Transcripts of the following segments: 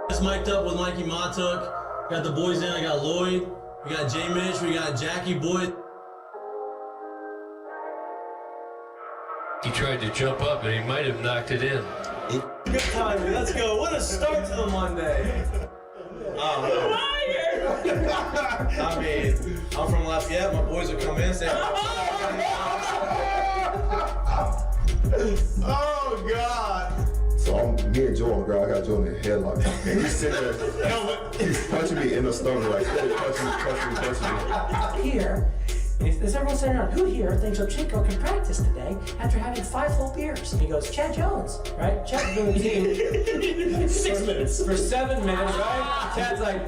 Just mic'd up with Mikie Mahtook. Got the boys in. I got Lloyd. We got Mitch. We got Jackie Boyd. He tried to jump up and he might have knocked it in. Good timing. Let's go. What a start to the Monday. I mean, I'm from Lafayette. My boys will come in and say, oh, God. So me and Joe on the ground, I got Joe in the headlock. And he's sitting there, he's punching me in the stomach, like, punching me. Here, is everyone sitting around, who here thinks Chico can practice today after having 5 full beers? And he goes, Chad Jones, right? Chad's doing the team 6 minutes. For 7 minutes, right? Chad's like,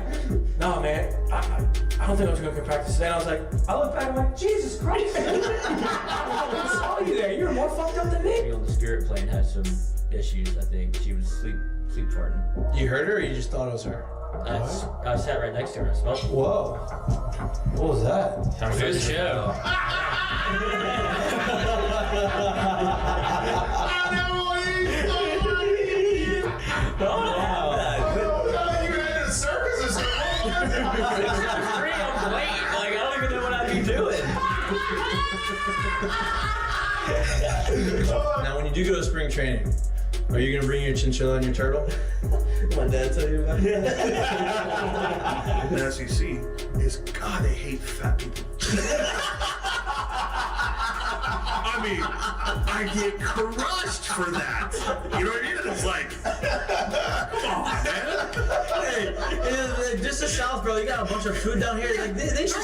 no, man, I don't think Chico can practice today. And I was like, I look back, I'm like, Jesus Christ. I saw you there. You're more fucked up than me. On the spirit plane had some issues, I think. She was sleep farting. You heard her or you just thought it was her? I sat right next to her and I smelled it. Whoa. What was that? Time for the show. Now, when you do go to spring training, are you going to bring your chinchilla and your turtle? My dad tell you about it? The SEC is, God, they hate fat people. I mean, I get crushed for that. You know what I mean? It's like, come on, man. Hey, just the South, bro. You got a bunch of food down here. Like they should.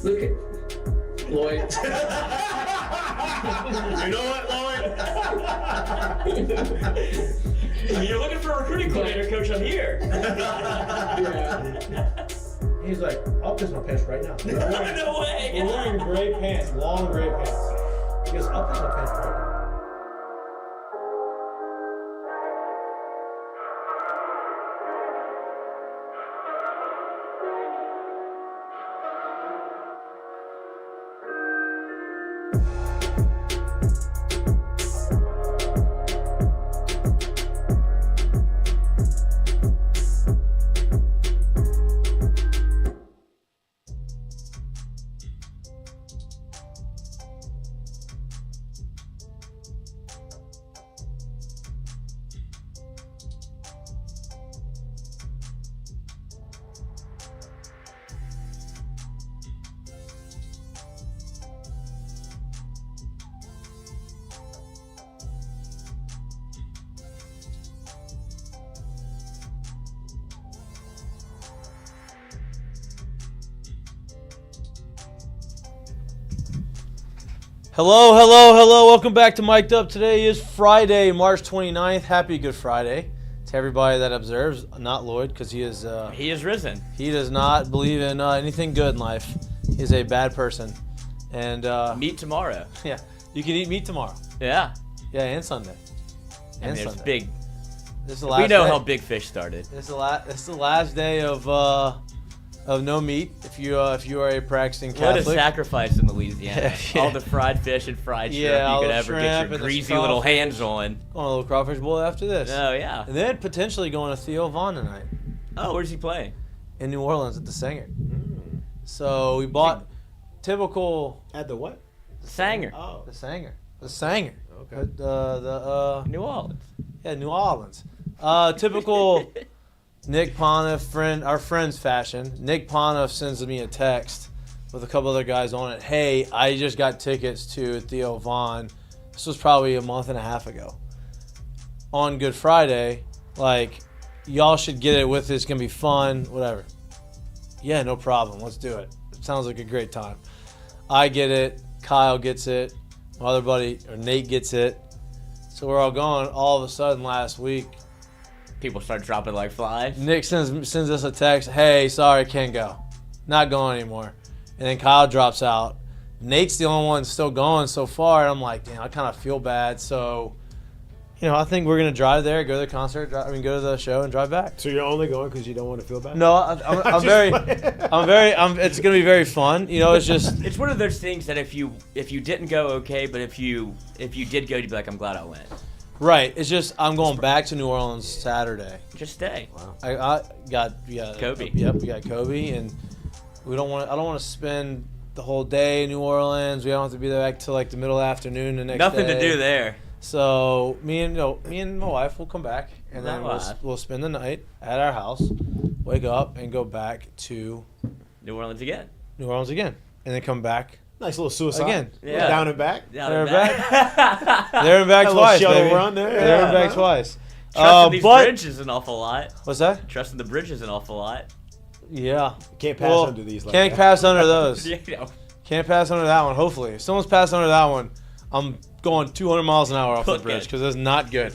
Look at Lloyd. You know what, Lloyd? You're looking for a recruiting coordinator, coach. I'm here. He's like, I'll piss my pants right now. No way. We're wearing gray pants, long gray pants. He goes, I'll piss my pants right now. Hello. Welcome back to Mic'd Up. Today is Friday, March 29th. Happy Good Friday to everybody that observes. Not Lloyd, because he is risen. He does not believe in anything good in life. He's a bad person. And meat tomorrow. Yeah, you can eat meat tomorrow. Yeah. Yeah, and Sunday. And Sunday. Sunday. It's big. This is the last we know day. how Big Fish started. This is the last day of no meat. If you are a practicing Catholic. What a sacrifice in Louisiana. Yeah. All the fried fish and fried shrimp all you could the ever get shrimp your and the greasy little hands on. Going to a little crawfish bowl after this. Oh, yeah. And then potentially going to Theo Vaughn tonight. Oh, where's he playing? In New Orleans at the Sanger. So we bought typical. At the what? The Sanger. Oh. The Sanger. Okay. New Orleans. Yeah, New Orleans. Typical Nick Poniff, our friend's fashion. Nick Poniff sends me a text with a couple other guys on it. Hey, I just got tickets to Theo Vaughn. This was probably a month and a half ago. On Good Friday, like, y'all should get it with us. It's going to be fun, whatever. Yeah, no problem. Let's do it. It sounds like a great time. I get it. Kyle gets it. My other buddy, or Nate, gets it. So we're all going. All of a sudden last week, People start dropping like flies. Nick sends us a text. Hey, sorry, can't go. Not going anymore. And then Kyle drops out. Nate's the only one still going so far. And I'm like, damn, I kind of feel bad. So, I think we're going to drive there, go to the concert, go to the show and drive back. So you're only going because you don't want to feel bad? No, I'm very, it's going to be very fun. It's just. It's one of those things that if you didn't go, okay, but if you did go, you'd be like, I'm glad I went. Right. It's just I'm going back to New Orleans Saturday. Just stay. I got Kobe. Yep, we got Kobe, and I don't want to spend the whole day in New Orleans. We don't have to be there back till like the middle of the afternoon the next Nothing day. to do there. So me and my wife will come back, and then we'll spend the night at our house, wake up, and go back to New Orleans again. and then come back. Nice little suicide. Again. Yeah. Down and back. There and back. There and back That little twice, shuttle baby. run there. There and Yeah. back twice. Trusting these But bridges an awful lot. what's that? Trusting the bridges an awful lot. Yeah. Can't pass under these. Like Can't that. pass under those. You know. Can't pass under that one. Hopefully, if someone's passed under that one, I'm going 200 miles an hour off the Okay. bridge because that's not good.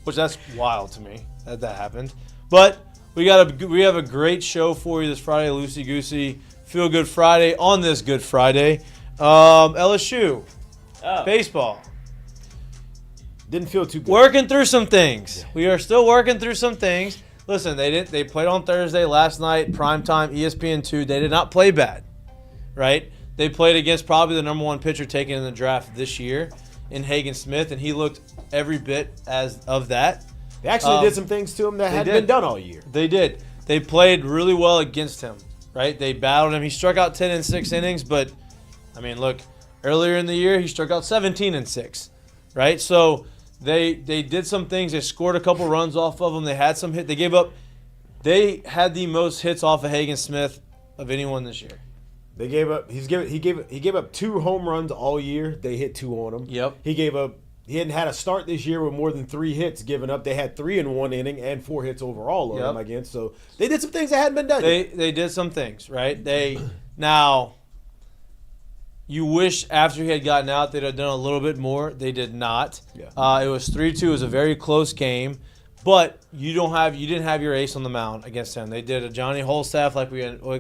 Which that's wild to me that happened. But we have a great show for you this Friday, Loosey Goosey Feel Good Friday on this Good Friday. LSU baseball. Didn't feel too good. Working through some things. We are still working through some things. Listen, they played on Thursday last night, primetime, ESPN2. They did not play bad, right? They played against probably the number one pitcher taken in the draft this year in Hagen Smith, and he looked every bit as of that. They actually did some things to him that hadn't been done all year. They did. They played really well against him, right? They battled him. He struck out 10 in 6 innings, but, I mean, look, earlier in the year, he struck out 17 in 6, right? So they did some things. They scored a couple runs off of him. They had some hit. They had the most hits off of Hagen Smith of anyone this year. They gave up. He gave up 2 home runs all year. They hit 2 on him. Yep. He hadn't had a start this year with more than 3 hits given up. They had 3 in 1 inning and 4 hits overall on him against. So they did some things that hadn't been done yet. They did some things, right? Now, you wish after he had gotten out they'd have done a little bit more. They did not. Yeah. It was 3-2. It was a very close game, but you didn't have your ace on the mound against him. They did a Johnny Holstaff like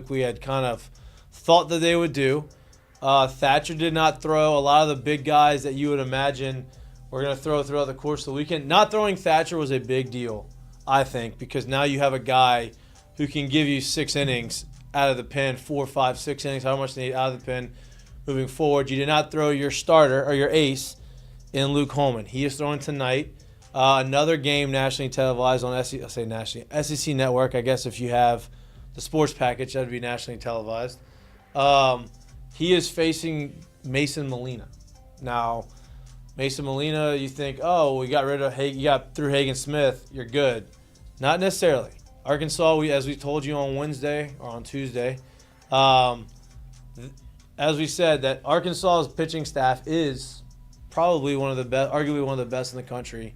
we had kind of thought that they would do. Thatcher did not throw. A lot of the big guys that you would imagine were going to throw throughout the course of the weekend. Not throwing Thatcher was a big deal, I think, because now you have a guy who can give you 6 innings out of the pen, 4, 5, 6 innings, however much they need out of the pen moving forward. You did not throw your starter or your ace in Luke Holman. He is throwing tonight. Another game nationally televised on SEC Network. I guess if you have the sports package, that would be nationally televised. He is facing Mason Molina. Now, Mason Molina, you think, oh, we got rid of you got through Hagen Smith, you're good. Not necessarily. Arkansas, as we told you on Wednesday or on Tuesday, as we said, that Arkansas's pitching staff is probably one of the best, arguably one of the best in the country,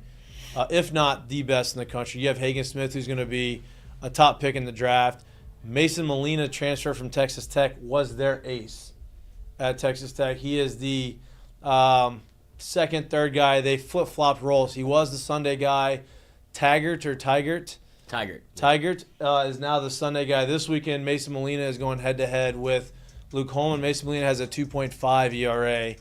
if not the best in the country. You have Hagen Smith, who's going to be a top pick in the draft. Mason Molina, transfer from Texas Tech, was their ace at Texas Tech. He is the second, third guy. They flip-flopped roles. He was the Sunday guy. Taggart is now the Sunday guy. This weekend, Mason Molina is going head-to-head with Luke Holman. Mason Molina has a 2.5 ERA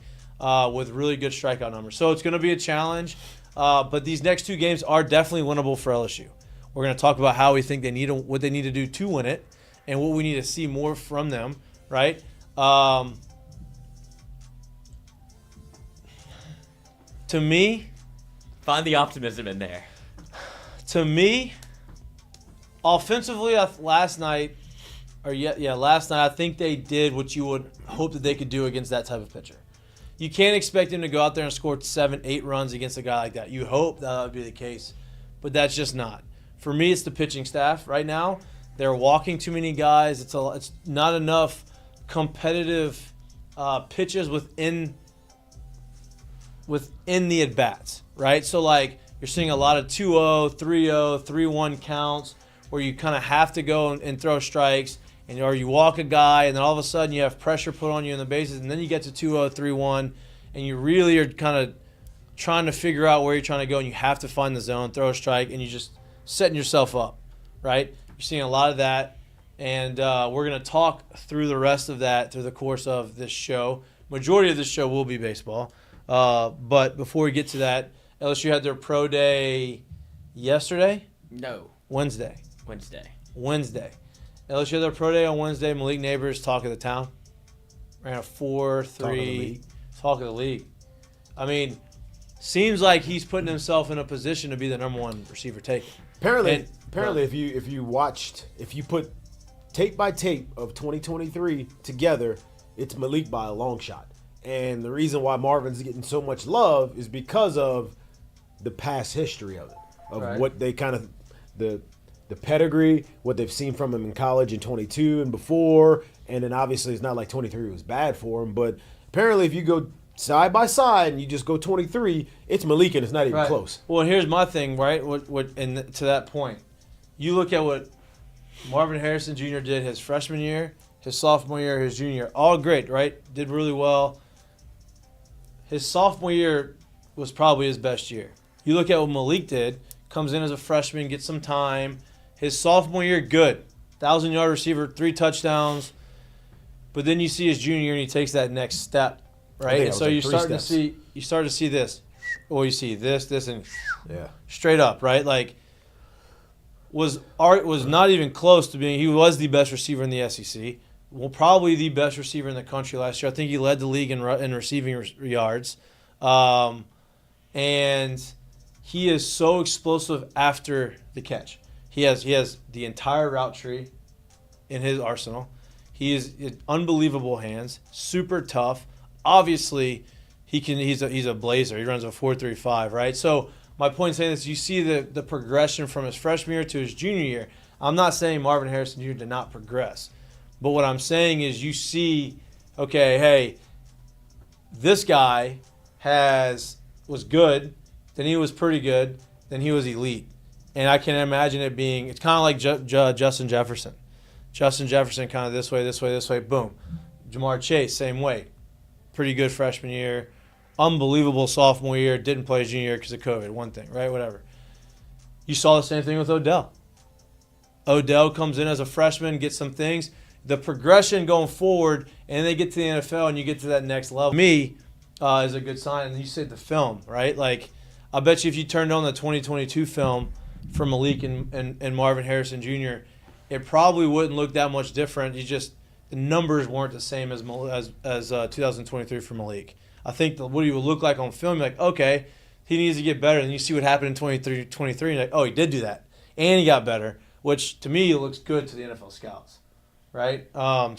with really good strikeout numbers. So it's going to be a challenge. But these next 2 games are definitely winnable for LSU. We're going to talk about how we think what they need to do to win it and what we need to see more from them, right? To me, find the optimism in there. To me, offensively, last night, I think they did what you would hope that they could do against that type of pitcher. You can't expect him to go out there and score 7, 8 runs against a guy like that. You hope that would be the case, but that's just not. For me, it's the pitching staff right now. They're walking too many guys. It's not enough competitive pitches within the at-bats, right? So, like, you're seeing a lot of 2-0, 3-0, 3-1 counts where you kind of have to go and throw strikes, or you walk a guy, and then all of a sudden you have pressure put on you in the bases, and then you get to 2-0, 3-1, and you really are kind of trying to figure out where you're trying to go, and you have to find the zone, throw a strike, and you're just setting yourself up, right? You're seeing a lot of that, and we're going to talk through the rest of that through the course of this show. Majority of this show will be baseball. But before we get to that, LSU had their pro day yesterday? No. Wednesday. LSU had their pro day on Wednesday. Malik Neighbors, talk of the town. Ran a 4-3. Talk of the league. I mean, seems like he's putting himself in a position to be the number one receiver taken. Apparently, if you put tape by tape of 2023 together, it's Malik by a long shot. And the reason why Marvin's getting so much love is because of the past history of it, what they kind of the pedigree, what they've seen from him in college in 22 and before, and then obviously it's not like 23 was bad for him, but apparently if you go side by side and you just go 23, it's Malik and it's not even close. Well, here's my thing, right? And to that point, you look at what Marvin Harrison Jr. did his freshman year, his sophomore year, his junior year, all great, right? Did really well. His sophomore year was probably his best year. You look at what Malik did, comes in as a freshman, gets some time. His sophomore year, good. 1,000-yard receiver, 3 touchdowns. But then you see his junior year and he takes that next step, right? And so you start to see this. Well, you see this, and straight up, right? Like was not even close to being. He was the best receiver in the SEC. Well, probably the best receiver in the country last year. I think he led the league in receiving yards, and he is so explosive after the catch. He has the entire route tree in his arsenal. He is unbelievable hands, super tough. Obviously, he's a blazer. He runs a 4.35, right? So my point in saying this, you see the progression from his freshman year to his junior year. I'm not saying Marvin Harrison Jr. did not progress, but what I'm saying is you see, okay, hey, this guy was good, then he was pretty good, then he was elite. And I can imagine it being, it's kind of like Justin Jefferson. Justin Jefferson kind of this way, boom. Jamar Chase, same way. Pretty good freshman year. Unbelievable sophomore year. Didn't play junior year because of COVID. One thing, right? Whatever. You saw the same thing with Odell. Odell comes in as a freshman, gets some things. The progression going forward, and they get to the NFL and you get to that next level. Me is a good sign. And you said the film, right? Like, I bet you if you turned on the 2022 film for Malik and Marvin Harrison Jr., it probably wouldn't look that much different. The numbers weren't the same as 2023 for Malik. I think what he would look like on film, you're like, okay, he needs to get better. And you see what happened in 23, and you're like, oh, he did do that. And he got better, which to me looks good to the NFL scouts, right?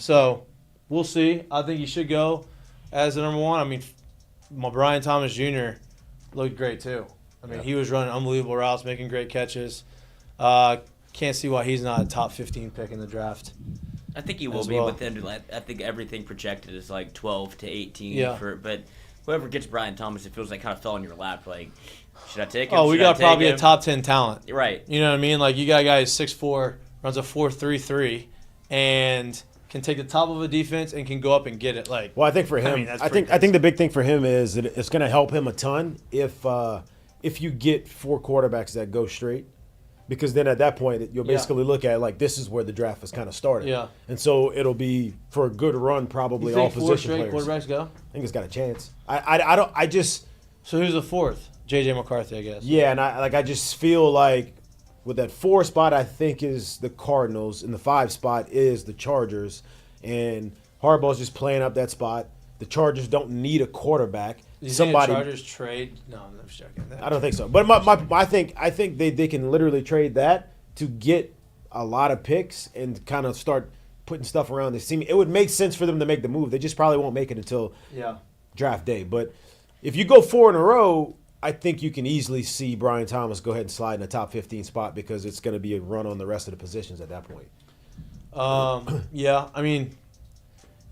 So we'll see. I think he should go as the number one. I mean, Brian Thomas Jr. looked great too. I mean, he was running unbelievable routes, making great catches. Can't see why he's not a top 15 pick in the draft. I think he will be within. I think everything projected is like 12 to 18. Yeah. But whoever gets Brian Thomas, it feels like kind of fell in your lap. Like, should I take him? Oh, we got probably a top 10 talent. Right. You know what I mean? Like, you got a guy who's 6'4", runs a 4.33, and can take the top of a defense and can go up and get it. Like, well, I think for him, I think the big thing for him is that it's going to help him a ton if you get 4 quarterbacks that go straight. Because then at that point, you'll basically look at it like this is where the draft has kind of started. Yeah. And so it'll be, for a good run, probably all position players. 4 straight quarterbacks go? I think it's got a chance. So who's the 4th? J.J. McCarthy, I guess. Yeah, and I just feel like with that 4 spot, I think is the Cardinals, and the 5 spot is the Chargers. And Harbaugh's just playing up that spot. The Chargers don't need a quarterback. You think the Chargers trade? No, I'm just joking. I don't think so. But I think they can literally trade that to get a lot of picks and kind of start putting stuff around this team. It would make sense for them to make the move. They just probably won't make it until draft day. But if you go 4 in a row, I think you can easily see Brian Thomas go ahead and slide in the top 15 spot because it's going to be a run on the rest of the positions at that point. Yeah, I mean,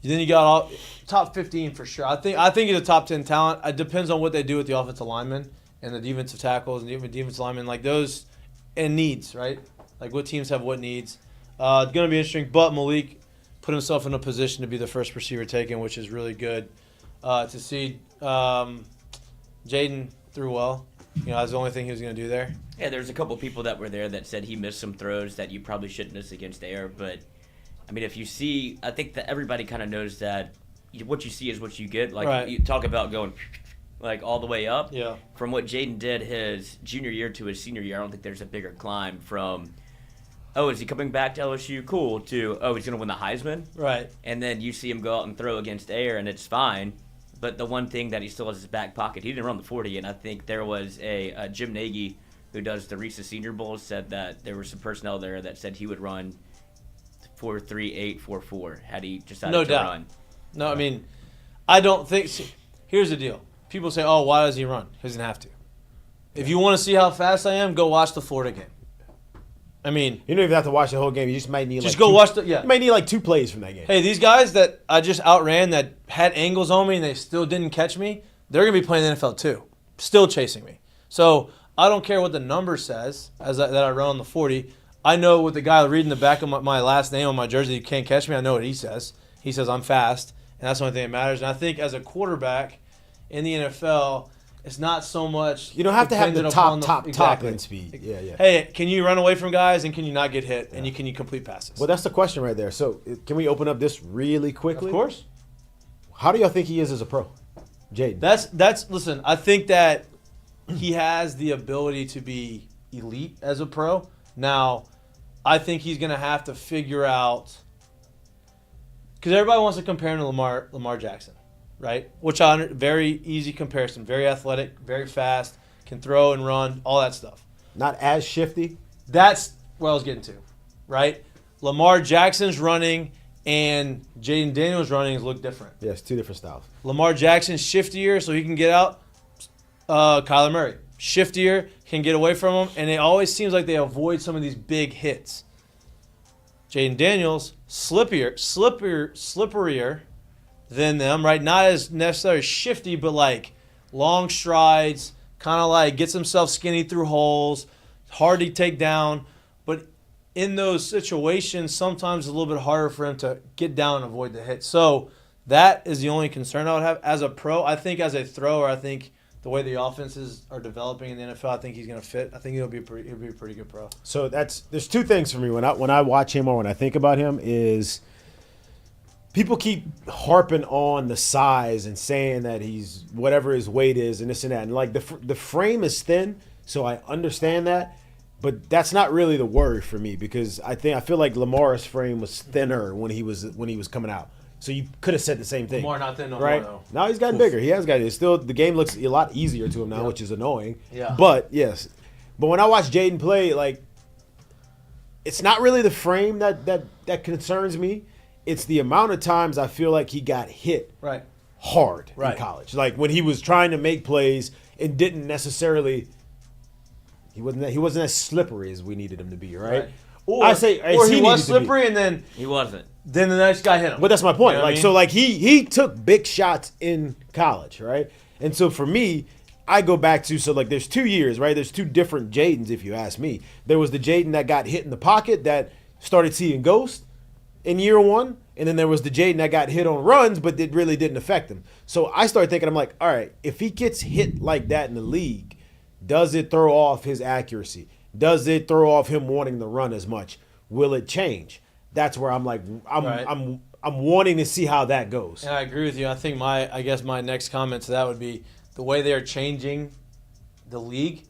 then you got all top 15 for sure. I think he's a top 10 talent. It depends on what they do with the offensive linemen and the defensive tackles and the defensive linemen, like those, and needs, right? Like what teams have what needs. It's going to be interesting, but Malik put himself in a position to be the first receiver taken, which is really good to see. Jayden threw well. That's the only thing he was going to do there. Yeah, there's a couple people that were there that said he missed some throws that you probably shouldn't miss against air, but I mean, if you see, I think that everybody kind of knows that what you see is what you get. Like, you talk about going, like, all the way up. Yeah. From what Jayden did his junior year to his senior year, I don't think there's a bigger climb from, oh, is he coming back to LSU? Cool. To, oh, he's going to win the Heisman? Right. And then you see him go out and throw against air, and it's fine. But the one thing that he still has in his back pocket, he didn't run the 40, and I think there was a Jim Nagy, who does the Reese's Senior Bowl, said that there was some personnel there that said he would run 4.38, 4.4 had he decided to run. No, I mean, I don't think. Here's the deal. People say, "Oh, why does he run?" He doesn't have to. If you want to see how fast I am, go watch the Florida game. I mean, you don't even have to watch the whole game. You just might need watch the. Yeah, you might need like 2 plays from that game. Hey, these guys that I just outran that had angles on me and they still didn't catch me, they're gonna be playing the NFL too, still chasing me. So I don't care what the number says that I run on the 40. I know what the guy reading the back of my last name on my jersey, he can't catch me. I know what he says. He says I'm fast, and that's the only thing that matters. And I think as a quarterback in the NFL, it's not so much. You don't have to have the top end speed. Yeah. Hey, can you run away from guys and can you not get hit and can you complete passes? Well, that's the question right there. So can we open up this really quickly? Of course. How do y'all think he is as a pro, Jayden? That's listen. I think that he has the ability to be elite as a pro. Now, I think he's going to have to figure out, because everybody wants to compare him to Lamar Jackson, right? Which very easy comparison, very athletic, very fast, can throw and run, all that stuff. Not as shifty. That's what I was getting to, right? Lamar Jackson's running and Jayden Daniels' running look different. Yes, 2 different styles. Lamar Jackson's shiftier, so he can get out. Kyler Murray, shiftier, can get away from him, and it always seems like they avoid some of these big hits. Jayden Daniels, slipperier than them, right? Not as necessarily shifty, but like long strides, kind of like gets himself skinny through holes, hard to take down. But in those situations, sometimes it's a little bit harder for him to get down and avoid the hit. So that is the only concern I would have. As a pro, I think as a thrower, I think the way the offenses are developing in the NFL, I think he's going to fit. I think he'll be a pretty good pro. So there's 2 things for me when I watch him or when I think about him is people keep harping on the size and saying that he's whatever his weight is and this and that. And like the frame is thin, so I understand that. But that's not really the worry for me because I feel like Lamar's frame was thinner when he was coming out. So you could have said the same thing. Lamar not thin no right? more, though. Now he's gotten bigger. He has gotten it. Still, the game looks a lot easier to him now, which is annoying. Yeah. But, yes. But when I watch Jayden play, like, it's not really the frame that concerns me. It's the amount of times I feel like he got hit hard in college. Like, when he was trying to make plays and didn't necessarily – he wasn't as slippery as we needed him to be, right? Or he was slippery and then – he wasn't. Then the next guy hit him. But that's my point. You know what I mean? So like he took big shots in college, right? And so for me, I go back to like there's 2 years, right? There's 2 different Jaydens if you ask me. There was the Jayden that got hit in the pocket that started seeing ghosts in year 1, and then there was the Jayden that got hit on runs but it really didn't affect him. So I started thinking, I'm like, all right, if he gets hit like that in the league, does it throw off his accuracy? Does it throw off him wanting to run as much? Will it change? That's where I'm like, I'm wanting to see how that goes. And I agree with you. I think my next comment to that would be the way they're changing the league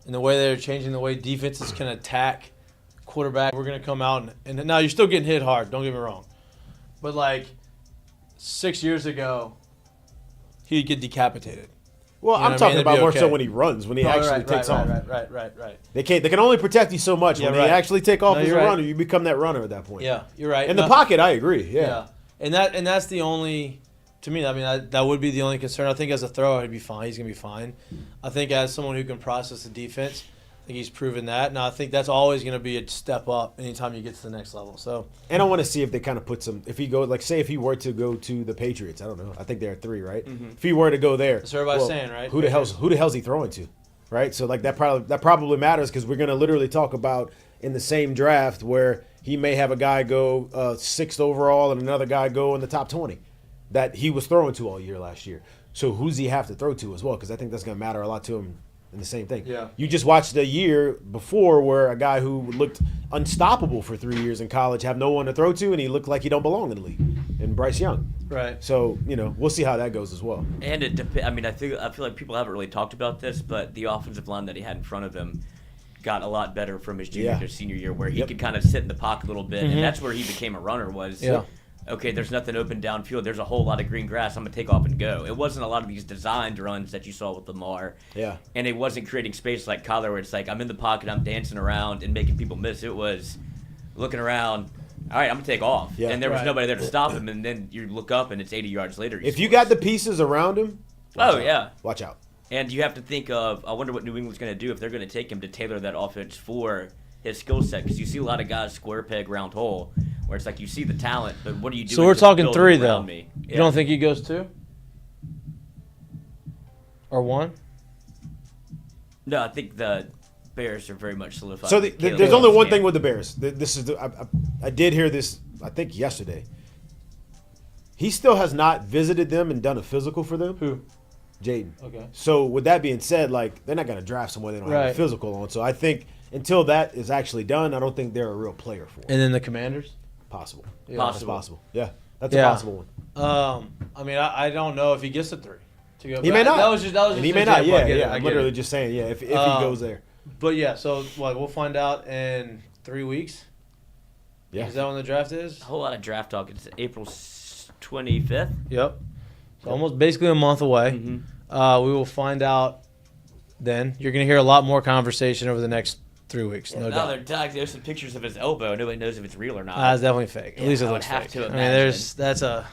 and the way they're changing the way defenses can attack quarterback. We're going to come out and now you're still getting hit hard. Don't get me wrong. But like 6 years ago, he'd get decapitated. Well, I'm talking about more so when he runs, when he actually takes off. Right. They can only protect you so much. When they actually take off as a runner, you become that runner at that point. Yeah, you're right. In the pocket, I agree. Yeah. And that's the only, to me, I mean, that would be the only concern. I think as a thrower, he'd be fine. He's going to be fine. I think as someone who can process the defense, I think he's proven that. Now, I think that's always going to be a step up anytime you get to the next level. So, and I want to see if they kind of put some – if he goes – like, say if he were to go to the Patriots. I don't know. I think they're 3, right? Mm-hmm. If he were to go there. That's what everybody's saying, right? Who the hell's he throwing to, right? So, like, that probably matters because we're going to literally talk about in the same draft where he may have a guy go 6th overall and another guy go in the top 20 that he was throwing to all year last year. So, who's he have to throw to as well? Because I think that's going to matter a lot to him. And the same thing. Yeah. You just watched a year before where a guy who looked unstoppable for 3 years in college have no one to throw to, and he looked like he don't belong in the league. And Bryce Young. Right. So, we'll see how that goes as well. And it depends. I mean, I feel like people haven't really talked about this, but the offensive line that he had in front of him got a lot better from his junior to senior year, where he could kind of sit in the pocket a little bit, and that's where he became a runner. Was okay, there's nothing open downfield. There's a whole lot of green grass. I'm going to take off and go. It wasn't a lot of these designed runs that you saw with Lamar. Yeah. And it wasn't creating space like Kyler where it's like I'm in the pocket, I'm dancing around and making people miss. It was looking around, all right, I'm going to take off. Yeah. And there was nobody there to stop him. And then you look up and it's 80 yards later. If you got the pieces around him, watch out. And you have to think of, I wonder what New England's going to do if they're going to take him to tailor that offense for his skill set. Because you see a lot of guys square peg, round hole, where it's like you see the talent, but what do you do? So we're talking 3, though. Me? You don't think he goes 2? Or 1? No, I think the Bears are very much solidified. So there's only one thing with the Bears. This is I did hear this, I think, yesterday. He still has not visited them and done a physical for them. Who? Jayden. Okay. So with that being said, like, they're not going to draft someone they don't have a physical on. So I think until that is actually done, I don't think they're a real player for him. And then the Commanders? Possible. Yeah. Possible. Yeah, that's a possible one. I mean, I don't know if he gets a 3 to go. He may not. That was just and he may not. Yeah. I'm literally it. just saying, if he goes there. But yeah, so we'll find out in 3 weeks. Yeah. Is that when the draft is? A whole lot of draft talk. It's April 25th. Yep. So almost basically a month away. Mm-hmm. We will find out then. You're going to hear a lot more conversation over the next 3 weeks, no doubt. There's some pictures of his elbow. Nobody knows if it's real or not. It's definitely fake. At least it looks fake. To I mean, that's a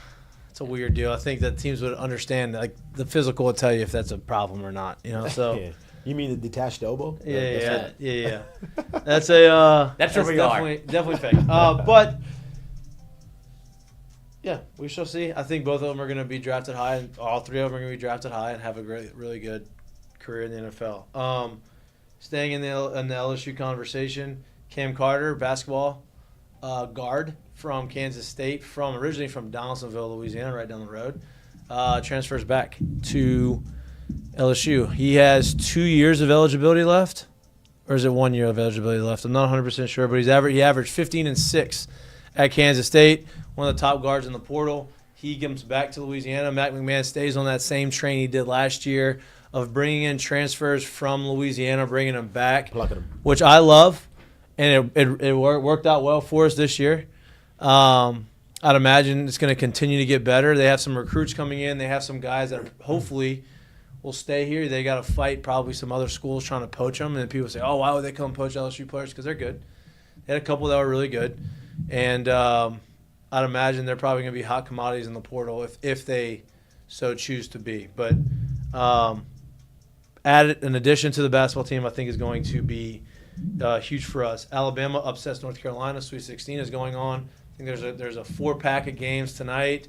weird deal. I think that teams would understand. Like the physical will tell you if that's a problem or not. You know, so. Yeah. You mean the detached elbow? Yeah. That's where we definitely fake. But yeah, we shall see. I think both of them are going to be drafted high, and all 3 of them are going to be drafted high and have a really good career in the NFL. Staying in the LSU conversation, Cam Carter, basketball guard from Kansas State, originally from Donaldsonville, Louisiana, right down the road, transfers back to LSU. He has 2 years of eligibility left, or is it 1 year of eligibility left? I'm not 100% sure, but he averaged 15 and 6 at Kansas State, one of the top guards in the portal. He comes back to Louisiana. Matt McMahon stays on that same train he did last year of bringing in transfers from Louisiana, bringing them back, which I love, and it worked out well for us this year. I'd imagine it's going to continue to get better. They have some recruits coming in. They have some guys that hopefully will stay here. They got to fight probably some other schools trying to poach them, and then people say, oh, why would they come poach LSU players? Because they're good. They had a couple that were really good, and I'd imagine they're probably going to be hot commodities in the portal if they so choose to be. But added an addition to the basketball team, I think is going to be huge for us. Alabama upsets North Carolina. Sweet 16 is going on. I think there's a 4-pack of games tonight.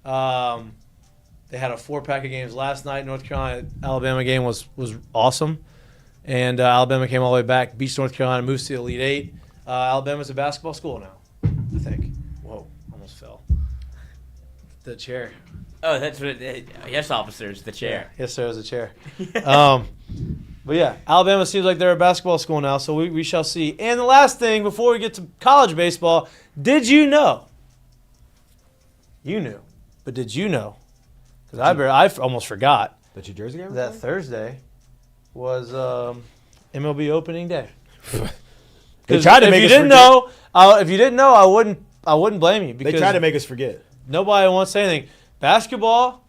They had a 4-pack of games last night. North Carolina Alabama game was awesome, and Alabama came all the way back, beats North Carolina, moves to the Elite 8. Alabama's a basketball school now, I think. Whoa, almost fell. The chair. Oh, that's what yes, officers, the chair. Yeah. Yes, sir, it was a chair. But yeah, Alabama seems like they're a basketball school now, so we shall see. And the last thing before we get to college baseball, did you know? You knew, but did you know? Because I almost forgot that your jersey game that Thursday was MLB opening day. They tried to make us forget. If you didn't know, I wouldn't blame you. Because they tried to make us forget. Nobody wants to say anything. Basketball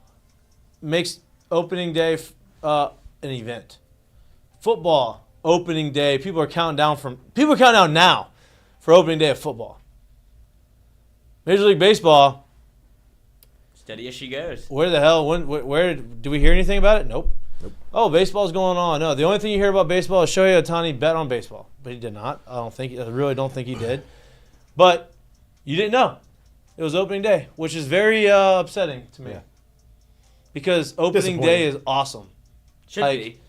makes opening day an event. Football opening day. People are counting down now for opening day of football. Major League Baseball. Steady as she goes. Where the hell? Where do we hear anything about it? Nope. Oh, baseball's going on. No, the only thing you hear about baseball is Shohei Ohtani bet on baseball, but he did not. I really don't think he did. But you didn't know. It was opening day, which is very upsetting to me. Yeah. Because opening day is awesome. Should be.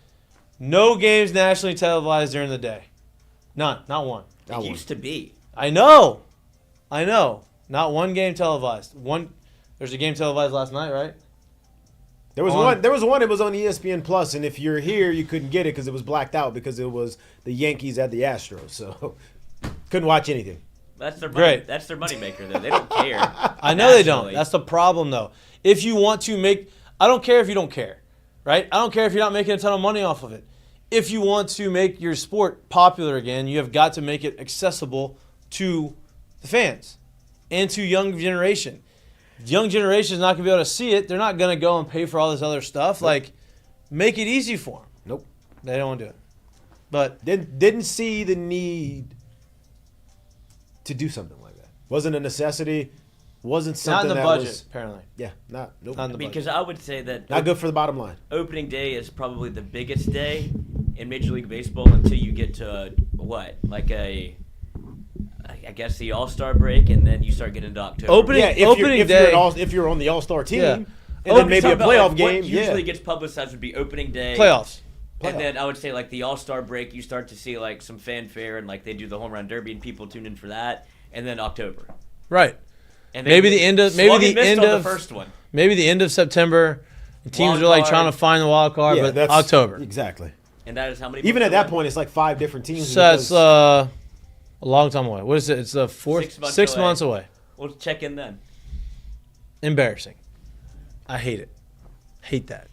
No games nationally televised during the day. None. Not one. It used to be. I know. Not one game televised. There's a game televised last night, right? There was one. It was on ESPN Plus, and if you're here, you couldn't get it because it was blacked out because it was the Yankees at the Astros. So couldn't watch anything. That's their money. That's their moneymaker, though. They don't care. I know they don't. That's the problem, though. If you want to make, I don't care if you don't care, right? I don't care if you're not making a ton of money off of it. If you want to make your sport popular again, you have got to make it accessible to the fans and to young generation. young generation is not going to be able to see it. They're not going to go and pay for all this other stuff. Nope. Like, make it easy for them. Nope. They don't want to do it. But Didn't see the need to do something like that. Wasn't a necessity. Wasn't not something in the that budget, was. apparently. Yeah, nope. Not in the budget. Because I would say that Not good for the bottom line. opening day is probably the biggest day in Major League Baseball until you get to I guess the All-Star break, and then you start getting into October. Opening day. If you're on the All-Star team, Yeah. and then maybe a Talking about, playoff like, game. What usually gets publicized would be opening day. Playoffs. And then I would say like the All-Star break, you start to see like some fanfare and like they do the home run derby and people tune in for that. And then October. Right. And Maybe the end of the first one. Maybe the end of September. The teams Wild are like card. trying to find the wild card, but that's October. Exactly. And that is how many. Even months at that away? point, it's like 5 different teams. So it's a long time away. What is it? It's the fourth. 6 months 6 away. months away. We'll check in then. Embarrassing. I hate it. Hate that.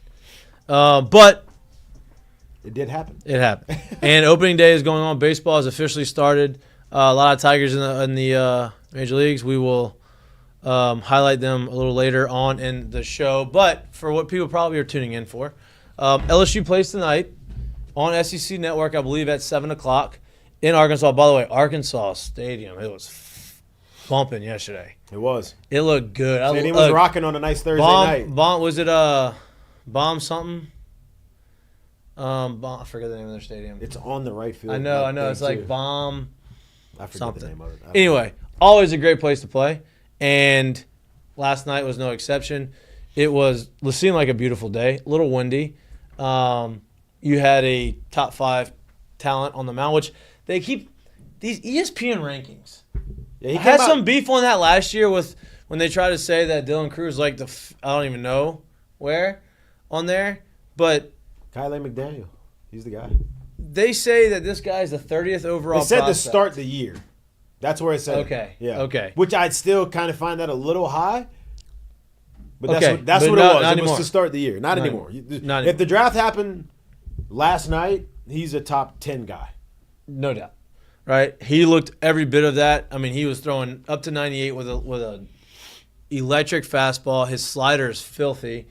But It did happen. it happened. And opening day is going on. Baseball has officially started. A lot of Tigers in the major leagues. We will highlight them a little later on in the show. But for what people probably are tuning in for, LSU plays tonight on SEC Network, I believe, at 7 o'clock in Arkansas. By the way, Arkansas Stadium, it was bumping yesterday. It was. It looked good. Stadium was rocking on a nice Thursday night. Was it Baum something? I forget the name of their stadium. It's on the right field. I know. It's thing, like too. Baum I forget something. the name of it. Anyway, always a great place to play. And last night was no exception. It seemed like a beautiful day. A little windy. You had a top 5 talent on the mound, which they keep these ESPN rankings. Yeah, he I had came out- some beef on that last year with when they tried to say that Dylan Cruz like I don't even know where on there, but Kyle McDaniel. He's the guy. they say that this guy's the 30th overall. They said to prospect. start the year. That's where it said. Okay. Yeah. Okay. Which I'd still kind of find that a little high. But that's Okay, that's but what not- it was. not It was anymore. to start the year. Not Not anymore. anymore. Not anymore. If the draft happened last night, he's a top 10 guy. No doubt. Right? He looked every bit of that. I mean, he was throwing up to 98 with a electric fastball. His slider is filthy.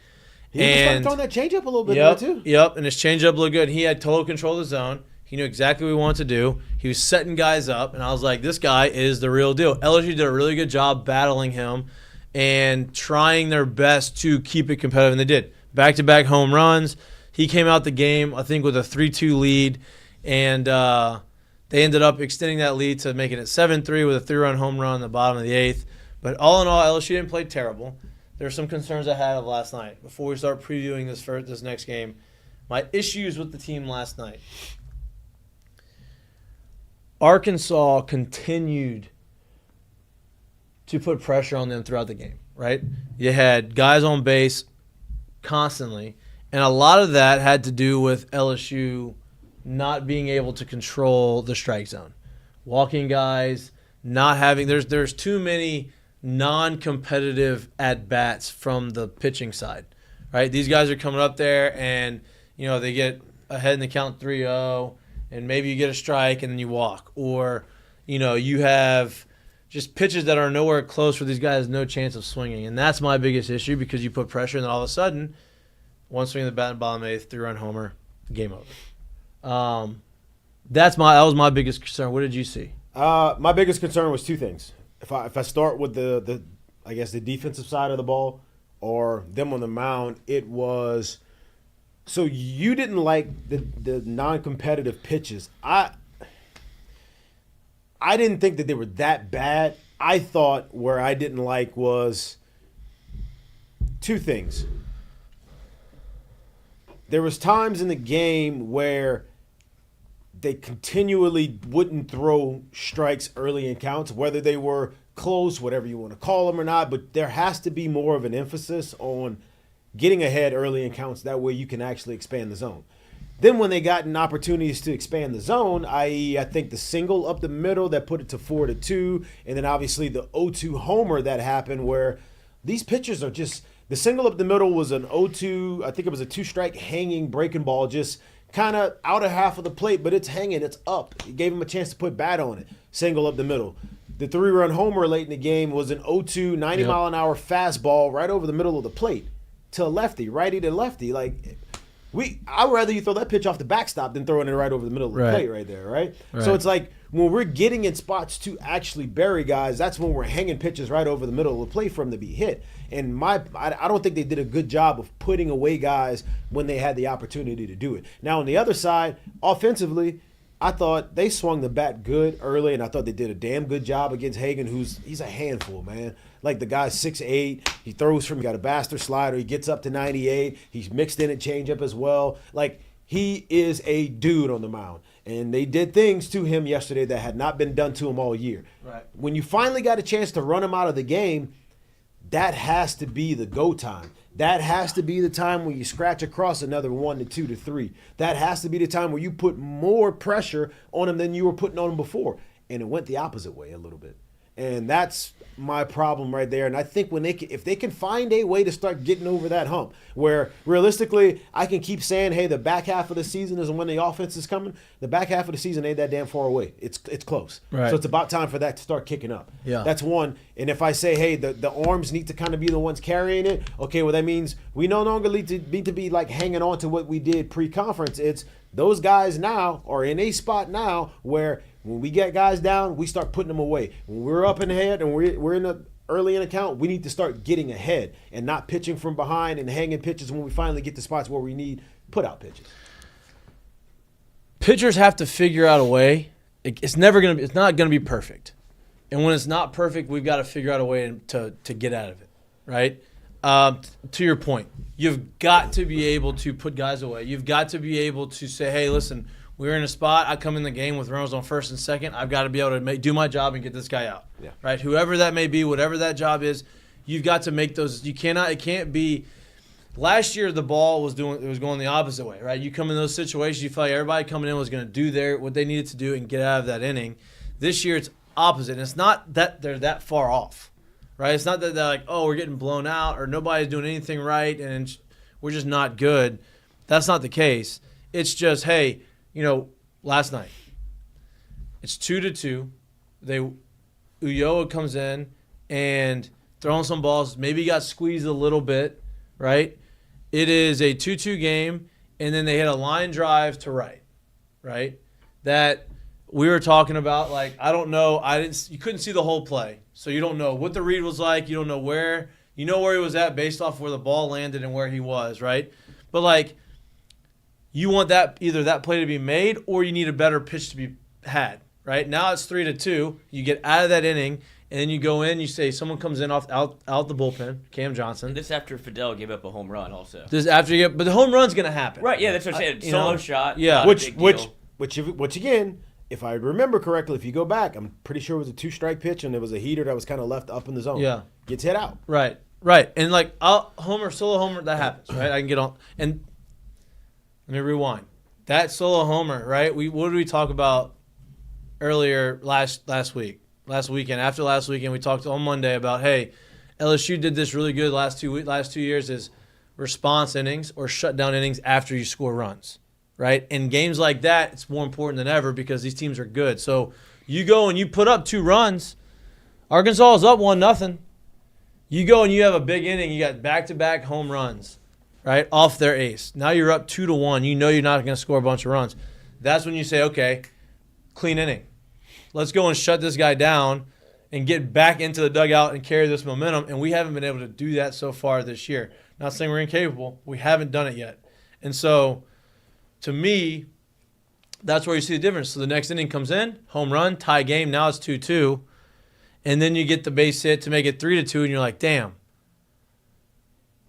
He was And throwing that changeup a little bit Yep, there too. yep, and his changeup looked good. He had total control of the zone. He knew exactly what he wanted to do. He was setting guys up, and I was like, this guy is the real deal. LSU did a really good job battling him and trying their best to keep it competitive, and they did. Back-to-back home runs. He came out the game, I think, with a 3-2 lead, and they ended up extending that lead to making it 7-3 with a 3-run home run in the bottom of the 8th. But all in all, LSU didn't play terrible. There are some concerns I had of last night. Before we start previewing this next game, my issues with the team last night. Arkansas continued to put pressure on them throughout the game, right? You had guys on base constantly, and a lot of that had to do with LSU not being able to control the strike zone. Walking guys, not having – there's too many non-competitive at-bats from the pitching side, right? These guys are coming up there and, you know, they get ahead in the count 3-0, and maybe you get a strike and then you walk. Or, you know, you have just pitches that are nowhere close where these guys have no chance of swinging. And that's my biggest issue because you put pressure and then all of a sudden, one swing of the bat in the bottom 8th, 3-run homer, game over. That was my biggest concern. What did you see? My biggest concern was 2 things. If I start with the I guess the defensive side of the ball or them on the mound, it was so you didn't like the non-competitive pitches. I didn't think that they were that bad. I thought where I didn't like was 2 things. There was times in the game where they continually wouldn't throw strikes early in counts, whether they were close, whatever you want to call them or not. But there has to be more of an emphasis on getting ahead early in counts. That way you can actually expand the zone. Then when they gotten opportunities to expand the zone, i.e. I think the single up the middle that put it to 4-2, and then obviously the 0-2 homer that happened where these pitchers are just – the single up the middle was an 0-2 – I think it was a 2-strike hanging breaking ball just – kind of out of half of the plate, but it's hanging, it's up. It gave him a chance to put bat on it. Single up the middle. The 3-run homer late in the game was an 0-2, 90-mile-an-hour fastball right over the middle of the plate to a lefty, righty to lefty. Like, I'd rather you throw that pitch off the backstop than throwing it right over the middle of the plate right there, right? So it's like when we're getting in spots to actually bury guys, that's when we're hanging pitches right over the middle of the plate for them to be hit. And I don't think they did a good job of putting away guys when they had the opportunity to do it. Now, on the other side, offensively, I thought they swung the bat good early, and I thought they did a damn good job against Hagen, he's a handful, man. Like, the guy's 6'8", he throws from, he got a bastard slider, he gets up to 98, he's mixed in a changeup as well. Like, he is a dude on the mound. And they did things to him yesterday that had not been done to him all year. Right. When you finally got a chance to run him out of the game, that has to be the go time. That has to be the time when you scratch across another 1 to 2 to 3. That has to be the time where you put more pressure on him than you were putting on him before. And it went the opposite way a little bit. And that's my problem right there. And I think if they can find a way to start getting over that hump, where realistically I can keep saying, hey, the back half of the season is when the offense is coming. The back half of the season ain't that damn far away. It's close. Right. So it's about time for that to start kicking up. Yeah. That's one. And if I say, hey, the arms need to kind of be the ones carrying it, okay, well, that means we no longer need to be like hanging on to what we did pre-conference. It's those guys now are in a spot now where when we get guys down, we start putting them away. When we're up in the head and we're in the early in the count, we need to start getting ahead and not pitching from behind and hanging pitches when we finally get to spots where we need put-out pitches. Pitchers have to figure out a way. It's not gonna be perfect. And when it's not perfect, we've got to figure out a way to get out of it, right? To your point, you've got to be able to put guys away. You've got to be able to say, hey, listen, we're in a spot. I come in the game with runners on first and second. I've got to be able to do my job and get this guy out. Yeah. Right? Whoever that may be, whatever that job is, you've got to make those. It can't be. Last year the ball was going the opposite way, right? You come in those situations, you feel like everybody coming in was going to do what they needed to do and get out of that inning. This year it's opposite. And it's not that they're that far off, right? It's not that they're like, oh, we're getting blown out or nobody's doing anything right and we're just not good. That's not the case. It's just, hey, last night, it's 2-2. Ulloa comes in and throwing some balls. Maybe he got squeezed a little bit, right? It is a 2-2 game, and then they hit a line drive to right? That we were talking about, like, I don't know. You couldn't see the whole play, so you don't know what the read was like. You don't know where. You know where he was at based off where the ball landed and where he was, right? But, like, you want either that play to be made or you need a better pitch to be had, right? Now it's 3-2. You get out of that inning, and then you go in. You say someone comes in out the bullpen, Cam Johnson. This after Fidel gave up a home run, also. But the home run's gonna happen, right? Yeah, that's what I'm saying. Solo shot, yeah. Which again, if I remember correctly, if you go back, I'm pretty sure it was a 2-strike pitch, and there was a heater that was kind of left up in the zone. Yeah, gets hit out. Right, and like solo homer, that happens, right? I can get on and. Let me rewind. That solo homer, right? What did we talk about earlier last weekend? After last weekend, we talked on Monday about, hey, LSU did this really good last 2 years is response innings or shutdown innings after you score runs, right? In games like that, it's more important than ever because these teams are good. So you go and you put up 2 runs. Arkansas is up 1-0. You go and you have a big inning. You got back-to-back home runs. Right, off their ace. Now you're up 2-1. You know you're not going to score a bunch of runs. That's when you say, okay, clean inning. Let's go and shut this guy down and get back into the dugout and carry this momentum. And we haven't been able to do that so far this year. Not saying we're incapable. We haven't done it yet. And so, to me, that's where you see the difference. So the next inning comes in, home run, tie game. Now it's 2-2. And then you get the base hit to make it 3-2, and you're like, damn.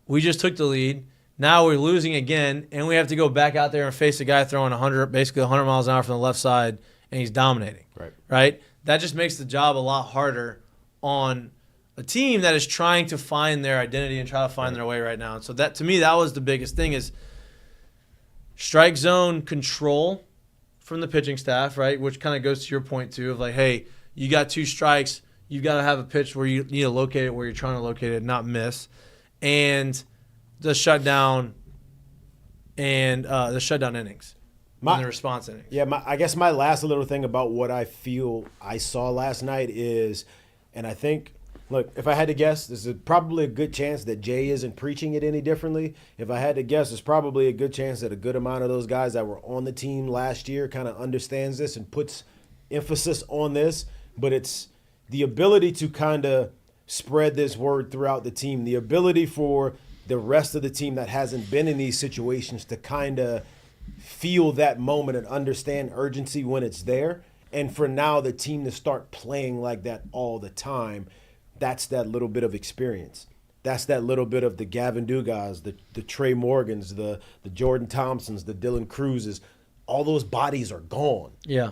We just took the lead. Now we're losing again, and we have to go back out there and face a guy throwing 100 miles an hour from the left side, and he's dominating. Right? That just makes the job a lot harder on a team that is trying to find their identity and try to find their way right now. And so that, to me, that was the biggest thing is strike zone control from the pitching staff, right? Which kind of goes to your point, too, of like, hey, you got 2 strikes. You've got to have a pitch where you need to locate it where you're trying to locate it, not miss. And the shutdown innings. in the response innings. Yeah, I guess my last little thing about what I feel I saw last night is, and I think, look, if I had to guess, there's probably a good chance that Jay isn't preaching it any differently. If I had to guess, there's probably a good chance that a good amount of those guys that were on the team last year kind of understands this and puts emphasis on this. But it's the ability to kind of spread this word throughout the team, the ability for the rest of the team that hasn't been in these situations to kind of feel that moment and understand urgency when it's there. And for now, the team to start playing like that all the time, that's that little bit of experience. That's that little bit of the Gavin Dugas, the Trey Morgans, the Jordan Thompsons, the Dylan Cruzes. All those bodies are gone. Yeah.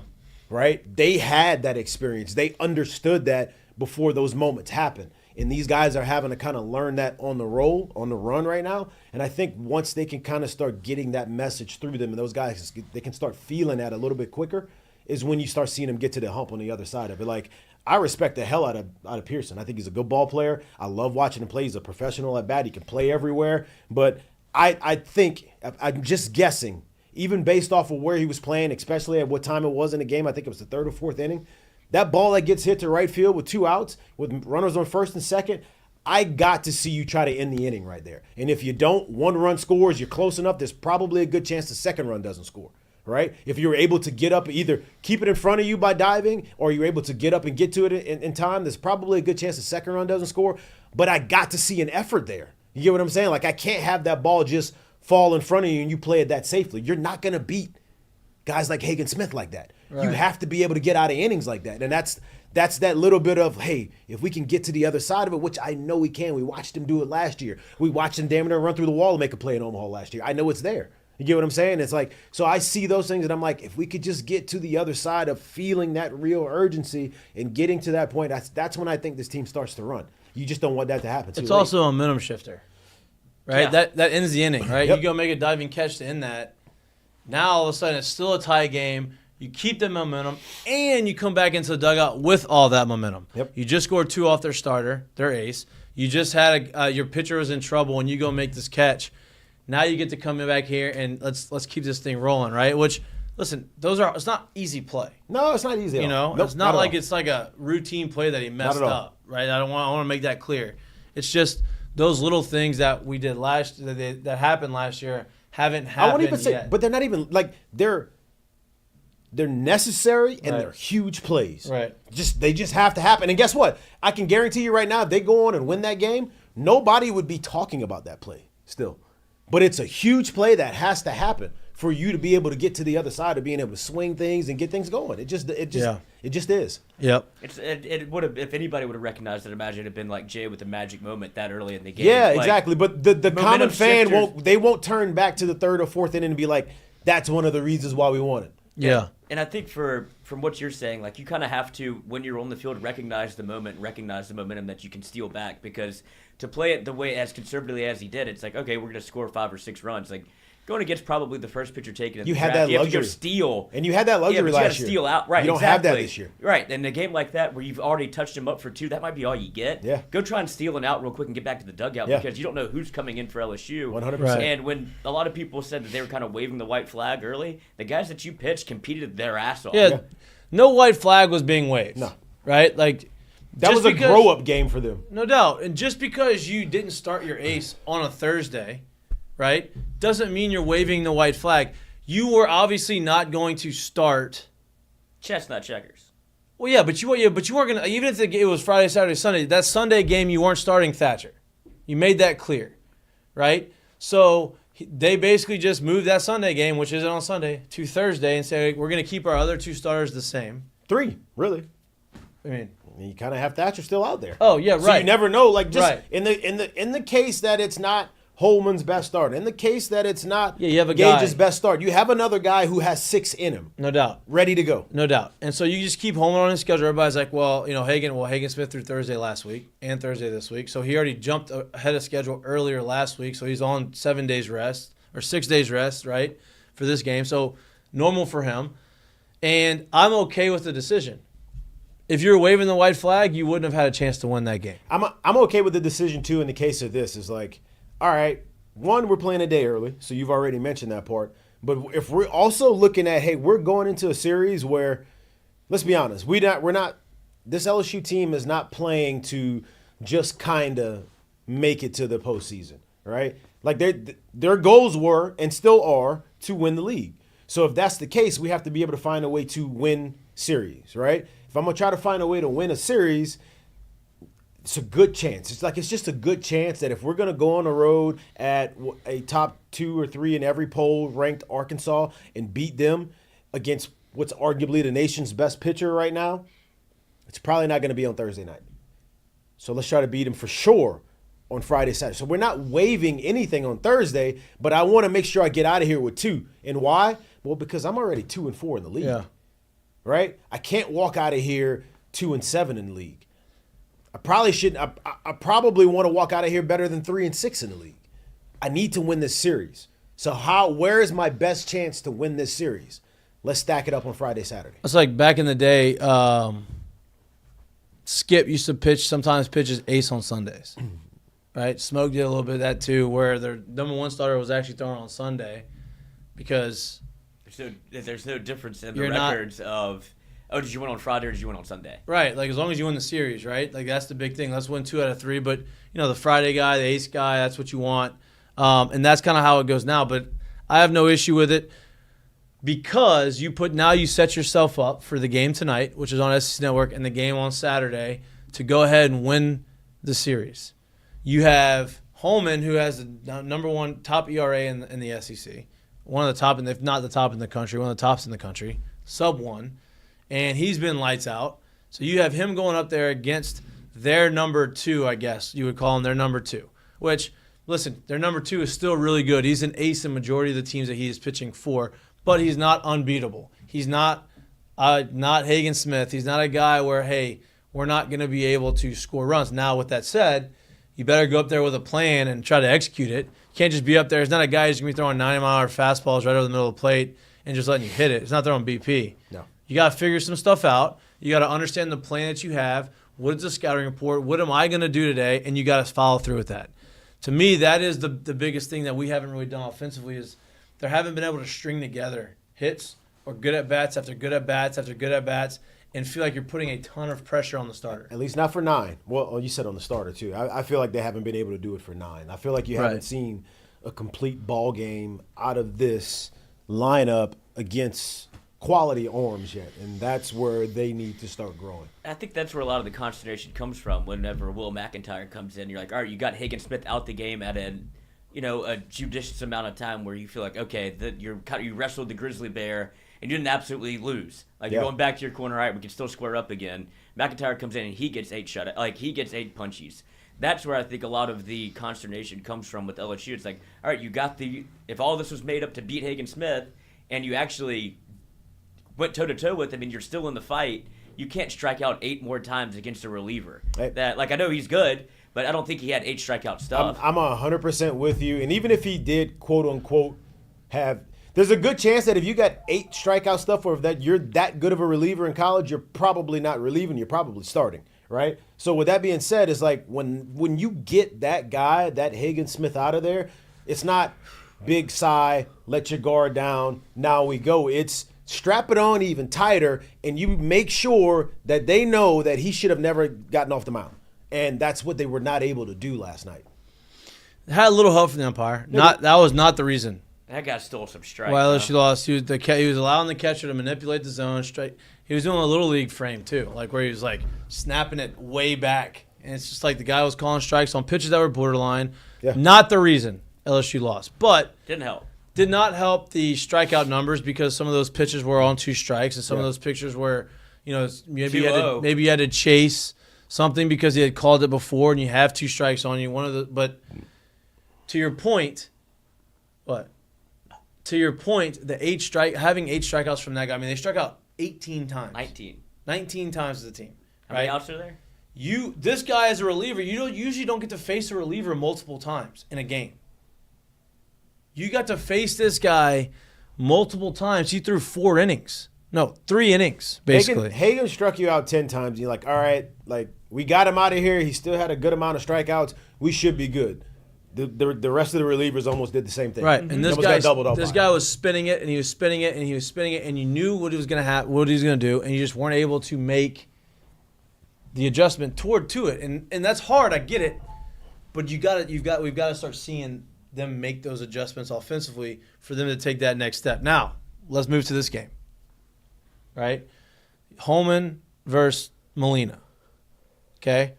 Right? They had that experience. They understood that before those moments happened. And these guys are having to kind of learn that on the run right now. And I think once they can kind of start getting that message through them and those guys, they can start feeling that a little bit quicker, is when you start seeing them get to the hump on the other side of it. Like, I respect the hell out of Pearson. I think he's a good ball player. I love watching him play. He's a professional at bat. He can play everywhere. But I think, I'm just guessing, even based off of where he was playing, especially at what time it was in the game, I think it was the third or fourth inning, that ball that gets hit to right field with 2 outs, with runners on first and second, I got to see you try to end the inning right there. And if you don't, 1 run scores, you're close enough, there's probably a good chance the second run doesn't score, right? If you're able to get up, either keep it in front of you by diving, or you're able to get up and get to it in time, there's probably a good chance the second run doesn't score. But I got to see an effort there. You get what I'm saying? Like, I can't have that ball just fall in front of you and you play it that safely. You're not going to beat guys like Hagen Smith like that. Right. You have to be able to get out of innings like that. And that's that little bit of, hey, if we can get to the other side of it, which I know we can. We watched him do it last year. We watched him damn near run through the wall and make a play in Omaha last year. I know it's there. You get what I'm saying? It's like, so I see those things and I'm like, if we could just get to the other side of feeling that real urgency and getting to that point, that's when I think this team starts to run. You just don't want that to happen. It's also a momentum shifter, right? Yeah. That ends the inning, right? Yep. You go make a diving catch to end that. Now all of a sudden it's still a tie game. You keep the momentum, and you come back into the dugout with all that momentum. Yep. You just scored 2 off their starter, their ace. You just had your pitcher was in trouble, and you go make this catch. Now you get to come back here and let's keep this thing rolling, right? Which, listen, it's not easy play. No, it's not easy. You know, nope, it's not like all. it's like a routine play that he messed Not at all. up, right? I want to make that clear. It's just those little things that we did that happened last year haven't happened I won't even say, yet. but they're not even like they're necessary and they're huge plays. Right. They just have to happen. And guess what? I can guarantee you right now, if they go on and win that game, nobody would be talking about that play still. But it's a huge play that has to happen for you to be able to get to the other side of being able to swing things and get things going. It just is. Yep. It would have, if anybody would have recognized it, imagine it had been like Jay with the magic moment that early in the game. Yeah, Like, exactly. But the common fan shifters- won't turn back to the third or fourth inning and be like, that's one of the reasons why we won it. Yeah. And I think from what you're saying, like, you kind of have to, when you're on the field, recognize the moment, recognize the momentum that you can steal back. Because to play it the way as conservatively as he did, it's like, okay, we're going to score 5 or 6 runs. Like, going against probably the first pitcher taken in You the had draft, that you have to go luxury. steal. And you had that luxury but you last gotta year. steal out. Right, You don't exactly. have that this year. Right, and a game like that where you've already touched him up for 2, that might be all you get. Yeah. Go try and steal an out real quick and get back to the dugout Yeah. because you don't know who's coming in for LSU. 100%. Right. And when a lot of people said that they were kind of waving the white flag early, the guys that you pitched competed their ass off. Yeah. No white flag was being waved. No. Right? Like, That just was a because- grow-up game for them. No doubt. And just because you didn't start your ace on a Thursday, right, doesn't mean you're waving the white flag. You were obviously not going to start. Chestnut checkers. Well, yeah, but you weren't going to, even if it was Friday, Saturday, Sunday, that Sunday game you weren't starting Thatcher. You made that clear, right? So they basically just moved that Sunday game, which isn't on Sunday, to Thursday and say, we're going to keep our other 2 starters the same. 3, really. I mean, You kind of have Thatcher still out there. oh, yeah, So right. you never know. Like, just Right. in the case that it's not Holman's best start, in the case that it's not Yeah, you have a Gage's guy. best start, you have another guy who has 6 in him, No doubt. ready to go. No doubt. And so you just keep Holman on his schedule. Everybody's like, well, Hagen Smith threw Thursday last week and Thursday this week. So he already jumped ahead of schedule earlier last week. So he's on 7 days rest or 6 days rest, right, for this game. So normal for him. And I'm okay with the decision. If you were waving the white flag, you wouldn't have had a chance to win that game. I'm okay with the decision, too, in the case of this. Is like, all right, one, we're playing a day early, so you've already mentioned that part. But if we're also looking at, hey, we're going into a series where, let's be honest, we're not. This LSU team is not playing to just kind of make it to the postseason, right? Like their goals were and still are to win the league. So if that's the case, we have to be able to find a way to win series, right? If I'm gonna try to find a way to win a series, it's a good chance. It's just a good chance that if we're gonna go on the road at a top 2 or 3 in every poll ranked Arkansas and beat them against what's arguably the nation's best pitcher right now, it's probably not gonna be on Thursday night. So let's try to beat him for sure on Friday, Saturday. So we're not waiving anything on Thursday, but I want to make sure I get out of here with 2. And why? Well, because I'm already 2-4 in the league. Yeah. Right? I can't walk out of here 2-7 in the league. I probably shouldn't. I probably want to walk out of here better than 3-6 in the league. I need to win this series. So where is my best chance to win this series? Let's stack it up on Friday, Saturday. It's like back in the day, Skip used to sometimes pitches ace on Sundays. Right? Smoke did a little bit of that too, where their number 1 starter was actually throwing on Sunday because there's no difference in the records of, did you win on Friday or did you win on Sunday? Right. Like as long as you win the series, right? Like that's the big thing. Let's win 2 out of 3. But the Friday guy, the ace guy, that's what you want. And that's kind of how it goes now. But I have no issue with it because you set yourself up for the game tonight, which is on SEC Network, and the game on Saturday to go ahead and win the series. You have Holman, who has the number 1 top ERA in the SEC, one of the top, if not the top in the country, one of the tops in the country, sub 1, and he's been lights out. So you have him going up there against their number 2, I guess you would call him their number 2. Which, listen, their number 2 is still really good. He's an ace in majority of the teams that he is pitching for, but he's not unbeatable. He's not Hagen Smith. He's not a guy where, hey, we're not going to be able to score runs. Now, with that said, you better go up there with a plan and try to execute it. You can't just be up there. It's not a guy who's going to be throwing 90-mile-an-hour fastballs right over the middle of the plate and just letting you hit it. It's not throwing BP. No. You got to figure some stuff out. You got to understand the plan that you have. What is the scouting report? What am I going to do today? And you got to follow through with that. To me, that is the biggest thing that we haven't really done offensively is they haven't been able to string together hits or good at-bats after good at-bats after good at-bats and feel like you're putting a ton of pressure on the starter. At least not for 9. Well, you said on the starter, too. I feel like they haven't been able to do it for 9. I feel like you haven't seen a complete ball game out of this lineup against quality arms yet, and that's where they need to start growing. I think that's where a lot of the consternation comes from whenever Will McIntyre comes in. You're like, all right, you got Hagen Smith out the game at a judicious amount of time where you feel like, okay, you wrestled the grizzly bear and you didn't absolutely lose. Like, you're going back to your corner, all right, we can still square up again. McIntyre comes in and he gets 8 he gets 8 punchies. That's where I think a lot of the consternation comes from with LSU. It's like, all right, you got if all this was made up to beat Hagen Smith and you actually went toe-to-toe with him and you're still in the fight, you can't strike out 8 more times against a reliever. Hey. I know he's good, but I don't think he had 8 strikeout stuff. I'm 100% with you. And even if he did, quote-unquote, there's a good chance that if you got 8 strikeout stuff or that you're that good of a reliever in college, you're probably not relieving, you're probably starting, right? So with that being said, it's like when you get that guy, that Hagen Smith out of there, it's not big sigh, let your guard down, now we go. It's strap it on even tighter, and you make sure that they know that he should have never gotten off the mound. And that's what they were not able to do last night. Had a little help from the umpire. That was not the reason. That guy stole some strikes. Well, LSU lost. He was allowing the catcher to manipulate the zone. Strike. He was doing a little league frame too, like where he was like snapping it way back, and it's just like the guy was calling strikes on pitches that were borderline. Yeah. Not the reason LSU lost, but didn't help. Did not help the strikeout numbers because some of those pitches were on 2 strikes, and some of those pitches were, maybe you had to chase something because he had called it before, and you have 2 strikes on you. But to your point, what? To your point, having 8 strikeouts from that guy. I mean, they struck out 18 times. 19 times as a team. How many outs are there? This guy as a reliever, you usually don't get to face a reliever multiple times in a game. You got to face this guy multiple times. He threw 4 innings. No, 3 innings, basically. Hagen struck you out 10 times. You're like, all right, like we got him out of here. He still had a good amount of strikeouts. We should be good. the rest of the relievers almost did the same thing. Right, and this guy was spinning it, and he was spinning it, and he was spinning it, and you knew what he was going to what he was going to do, and you just weren't able to make the adjustment to it, and that's hard. I get it, but we've got to start seeing them make those adjustments offensively for them to take that next step. Now, let's move to this game. Right, Holman versus Molina. Okay,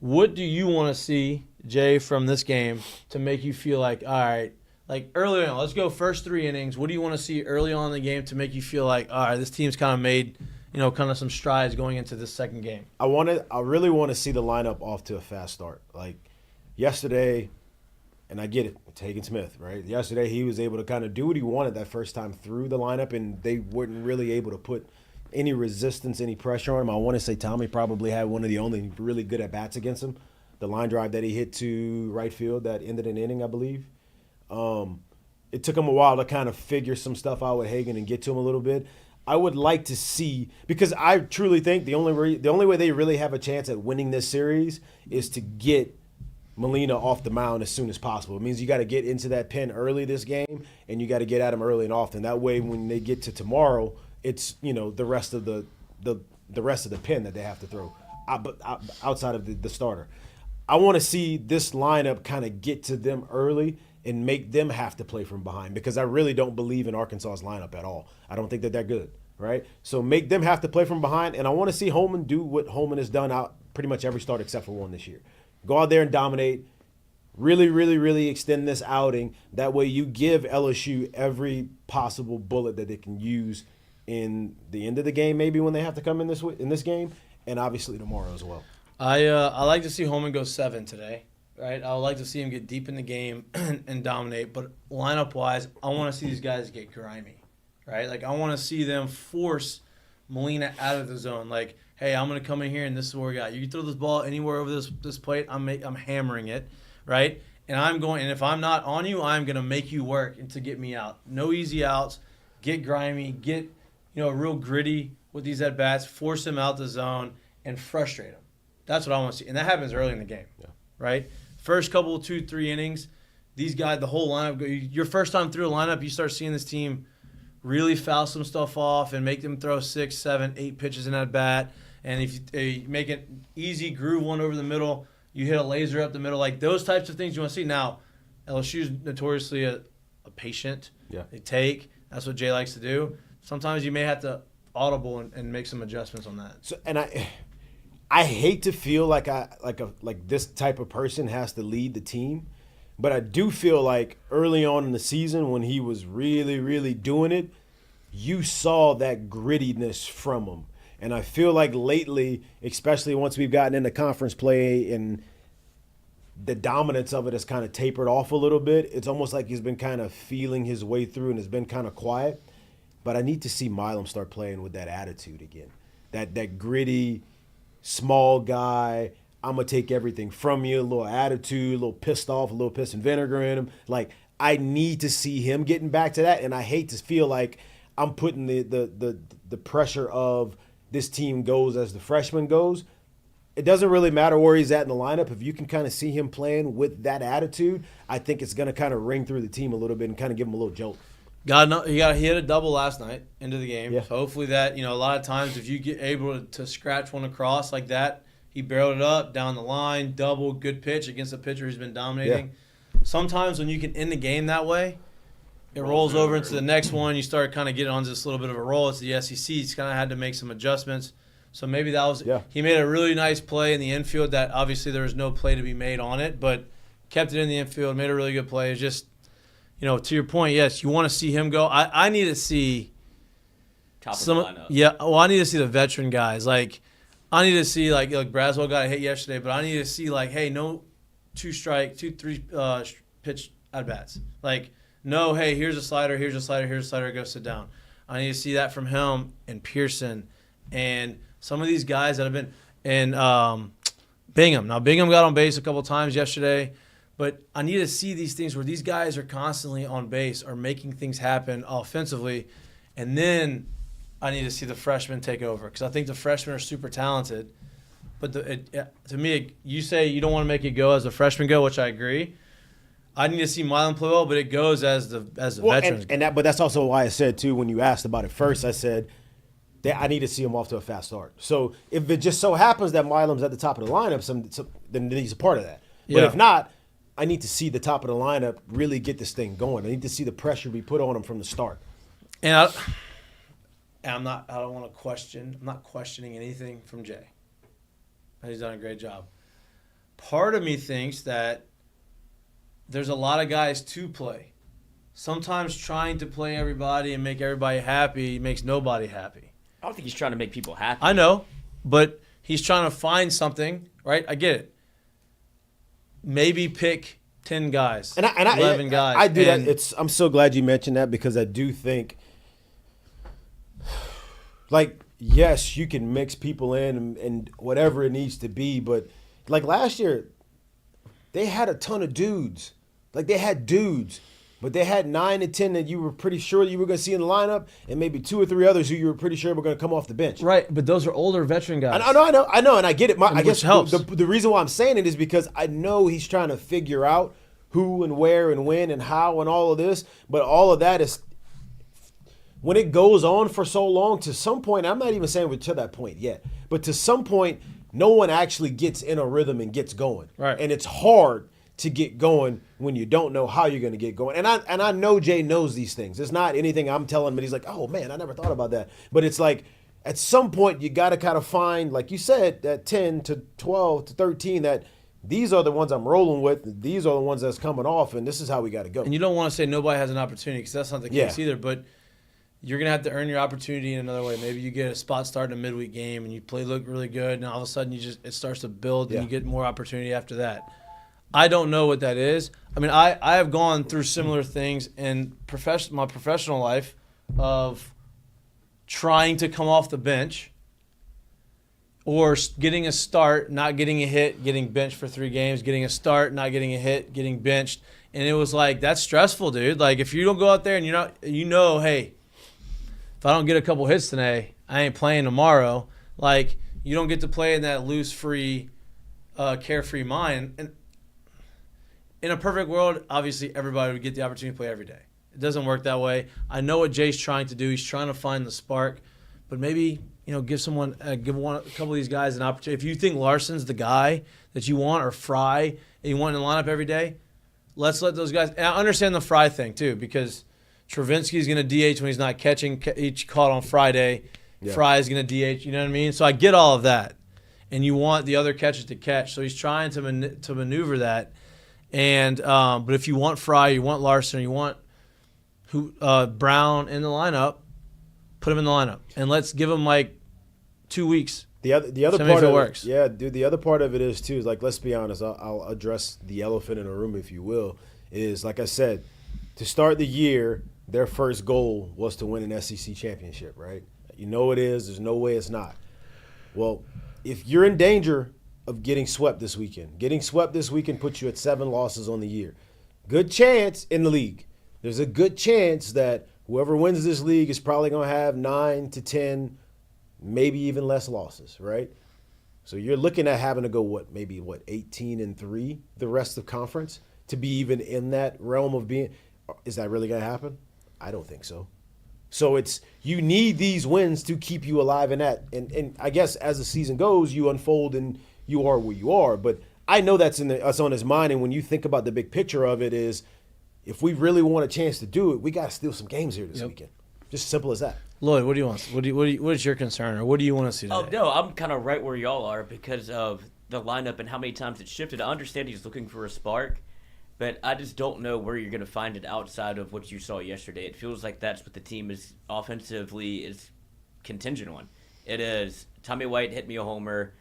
what do you want to see, Jay, from this game to make you feel like, all right, like early on, let's go first 3 innings. What do you want to see early on in the game to make you feel like, all right, this team's kind of made, kind of some strides going into this second game? I really want to see the lineup off to a fast start. Like yesterday, and I get it, it's Hagen Smith, right? Yesterday he was able to kind of do what he wanted that first time through the lineup, and they weren't really able to put any resistance, any pressure on him. I want to say Tommy probably had one of the only really good at-bats against him. The line drive that he hit to right field that ended an inning, I believe. It took him a while to kind of figure some stuff out with Hagen and get to him a little bit. I would like to see, because I truly think the only way they really have a chance at winning this series is to get Molina off the mound as soon as possible. It means you got to get into that pen early this game, and you got to get at him early and often. That way, when they get to tomorrow, it's the rest of the pen that they have to throw, but outside of the starter. I want to see this lineup kind of get to them early and make them have to play from behind, because I really don't believe in Arkansas's lineup at all. I don't think that they're good, right? So make them have to play from behind, and I want to see Holman do what Holman has done out pretty much every start except for one this year. Go out there and dominate, really, really, really extend this outing. That way you give LSU every possible bullet that they can use in the end of the game, maybe when they have to come in this game, and obviously tomorrow as well. I like to see Holman go 7 today, right? I would like to see him get deep in the game and dominate. But lineup-wise, I want to see these guys get grimy, right? Like, I want to see them force Molina out of the zone. Like, hey, I'm going to come in here, and this is where we got. You can throw this ball anywhere over this plate. I'm hammering it, right? And if I'm not on you, I'm going to make you work and to get me out. No easy outs. Get grimy. Get real gritty with these at-bats. Force him out the zone and frustrate him. That's what I want to see. And that happens early in the game, right? First couple, 2-3 innings, these guys, the whole lineup, your first time through a lineup, you start seeing this team really foul some stuff off and make them throw 6, 7, 8 pitches in that bat. And if you make it easy, groove one over the middle, you hit a laser up the middle, like those types of things you want to see. Now, LSU's notoriously a patient. Yeah. They take. That's what Jay likes to do. Sometimes you may have to audible and make some adjustments on that. So, and I hate to feel like this type of person has to lead the team, but I do feel like early on in the season when he was really, really doing it, you saw that grittiness from him. And I feel like lately, especially once we've gotten into conference play and the dominance of it has kind of tapered off a little bit, it's almost like he's been kind of feeling his way through and has been kind of quiet. But I need to see Milam start playing with that attitude again, that gritty, small guy, I'm going to take everything from you, a little attitude, a little pissed off, a little piss and vinegar in him. Like, I need to see him getting back to that, and I hate to feel like I'm putting the pressure of this team goes as the freshman goes. It doesn't really matter where he's at in the lineup. If you can kind of see him playing with that attitude, I think it's going to kind of ring through the team a little bit and kind of give him a little jolt. He hit a double last night into the game. Yeah. So hopefully that, a lot of times if you get able to scratch one across like that, he barreled it up, down the line, double, good pitch against a pitcher who's been dominating. Yeah. Sometimes when you can end the game that way, it rolls over into the next one. You start kind of getting on this little bit of a roll. It's the SEC. He's kind of had to make some adjustments. So maybe that was he made a really nice play in the infield that obviously there was no play to be made on it, but kept it in the infield, made a really good play. It's just, to your point, yes, you want to see him go. I need to see top of the lineup. Yeah, well, I need to see the veteran guys. Like, I need to see, like Braswell got a hit yesterday, but I need to see, like, hey, no 3 pitch at-bats. Like, no, hey, here's a slider, go sit down. I need to see that from him and Pearson and some of these guys that have been – and Bingham. Now, Bingham got on base a couple times yesterday, but I need to see these things where these guys are constantly on base or making things happen offensively, and then I need to see the freshmen take over because I think the freshmen are super talented. But to me, you say you don't want to make it go as the freshmen go, which I agree. I need to see Milan play well, but it goes as the veterans. But that's also why I said too when you asked about it first. I said that I need to see him off to a fast start. So if it just so happens that Milam's at the top of the lineup, then he's a part of that. But if not, I need to see the top of the lineup really get this thing going. I need to see the pressure be put on him from the start. And I'm not questioning anything from Jay. He's done a great job. Part of me thinks that there's a lot of guys to play. Sometimes trying to play everybody and make everybody happy makes nobody happy. I don't think he's trying to make people happy. I know, but he's trying to find something, right? I get it. Maybe pick 10 guys, 11 guys. I do that. I'm so glad you mentioned that because I do think, like, yes, you can mix people in and whatever it needs to be, but like last year, they had a ton of dudes. Like they had dudes, but they had 9 to 10 that you were pretty sure you were going to see in the lineup, and maybe 2 or 3 others who you were pretty sure were going to come off the bench. Right, but those are older veteran guys. I know, and I get it. I guess helps. The reason why I'm saying it is because I know he's trying to figure out who and where and when and how and all of this, but all of that is when it goes on for so long. To some point, I'm not even saying we're to that point yet, but to some point, no one actually gets in a rhythm and gets going. Right, and it's hard to get going when you don't know how you're going to get going. And I know Jay knows these things. It's not anything I'm telling him, but he's like, oh, man, I never thought about that. But it's like at some point you got to kind of find, like you said, that 10 to 12 to 13 that these are the ones I'm rolling with. These are the ones that's coming off, and this is how we got to go. And you don't want to say nobody has an opportunity because that's not the case either. But you're going to have to earn your opportunity in another way. Maybe you get a spot start in a midweek game and you look really good, and all of a sudden it starts to build and you get more opportunity after that. I don't know what that is. I mean, I have gone through similar things in my professional life of trying to come off the bench or getting a start, not getting a hit, getting benched for 3 games, getting a start, not getting a hit, getting benched. And it was like, that's stressful, dude. Like, if you don't go out there and hey, if I don't get a couple hits today, I ain't playing tomorrow. Like, you don't get to play in that loose, free, carefree mind. And in a perfect world, obviously everybody would get the opportunity to play every day. It doesn't work that way. I know what Jay's trying to do. He's trying to find the spark, but maybe give a couple of these guys an opportunity. If you think Larson's the guy that you want, or Fry, and you want in the lineup every day, let's let those guys. And I understand the Fry thing too, because Travinsky's going to DH when he's not catching. Each caught on Friday. Yeah. Fry's going to DH. You know what I mean? So I get all of that, and you want the other catchers to catch. So he's trying to maneuver that. And but if you want Fry, you want Larson, you want Brown in the lineup, put him in the lineup, and let's give him like 2 weeks. The other part of it works. Yeah, dude. The other part of it is too. Is like, let's be honest. I'll address the elephant in the room, if you will. Is like I said, to start the year, their first goal was to win an SEC championship, right? You know it is. There's no way it's not. Well, if you're in danger of getting swept this weekend. Getting swept this weekend puts you at 7 losses on the year. Good chance in the league. There's a good chance that whoever wins this league is probably going to have 9 to 10, maybe even less losses, right? So you're looking at having to go, 18-3 the rest of conference to be even in that realm of being. Is that really going to happen? I don't think so. So you need these wins to keep you alive in that. And I guess as the season goes, you unfold and you are where you are, but I know that's on his mind. And when you think about the big picture of it, is if we really want a chance to do it, we got to steal some games here this weekend. Just simple as that. Lloyd, what do you want? What is your concern, or what do you want to see today? Oh no, I'm kind of right where y'all are because of the lineup and how many times it's shifted. I understand he's looking for a spark, but I just don't know where you're going to find it outside of what you saw yesterday. It feels like that's what the team is offensively is contingent on. It is Tommy White hit me a homer.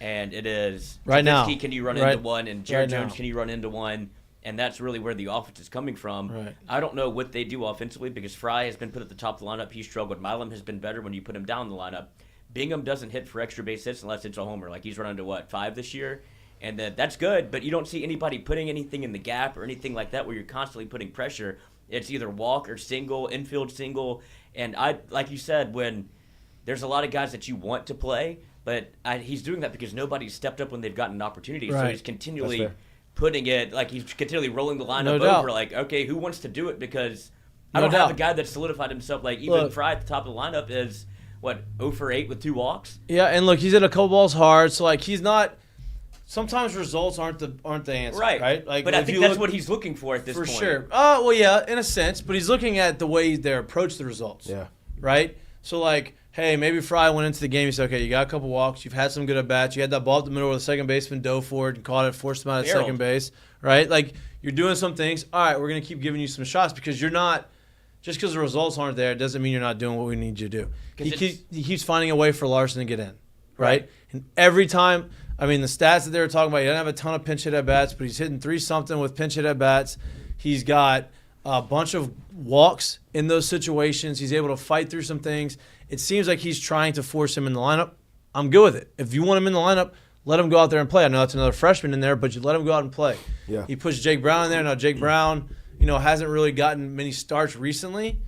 And it is right now. Can you run into one? And Jared Jones, can you run into one? And that's really where the offense is coming from. Right. I don't know what they do offensively because Fry has been put at the top of the lineup. He struggled. Milam has been better when you put him down the lineup. Bingham doesn't hit for extra base hits unless it's a homer. Like he's run into 5 this year? And that's good, but you don't see anybody putting anything in the gap or anything like that where you're constantly putting pressure. It's either walk or single, infield single. And like you said, when there's a lot of guys that you want to play, but he's doing that because nobody's stepped up when they've gotten an opportunity. Right. So he's continually putting it, like he's continually rolling the lineup No doubt. over. Like, okay, who wants to do it? Because No I don't have doubt. a guy that solidified himself. Like, even Look. Fry at the top of the lineup is, 0 for 8 with 2 walks? Yeah, and look, he's hit a couple balls hard, so like he's not. Sometimes results aren't the answer, right? Like, but I if think you that's look- what he's looking for at this for point. sure. Well, yeah, in a sense, but he's looking at the way they approach the results. Yeah. Right. So like, hey, maybe Fry went into the game. He said, okay, you got a couple walks, you've had some good at bats, you had that ball up the middle where the second baseman dove for it and caught it, forced him out at Barreled. second base, right? Like you're doing some things. All right, we're gonna keep giving you some shots because you're not. Just because the results aren't there doesn't mean you're not doing what we need you to do. He keeps finding a way for Larson to get in, right? And every time, I mean, the stats that they were talking about, he doesn't have a ton of pinch hit at bats, but he's hitting 3-something with pinch hit at bats. He's got a bunch of walks in those situations. He's able to fight through some things. It seems like he's trying to force him in the lineup. I'm good with it. If you want him in the lineup, let him go out there and play. I know that's another freshman in there, but you let him go out and play. Yeah. He pushed Jake Brown in there. Now Jake Brown, hasn't really gotten many starts recently.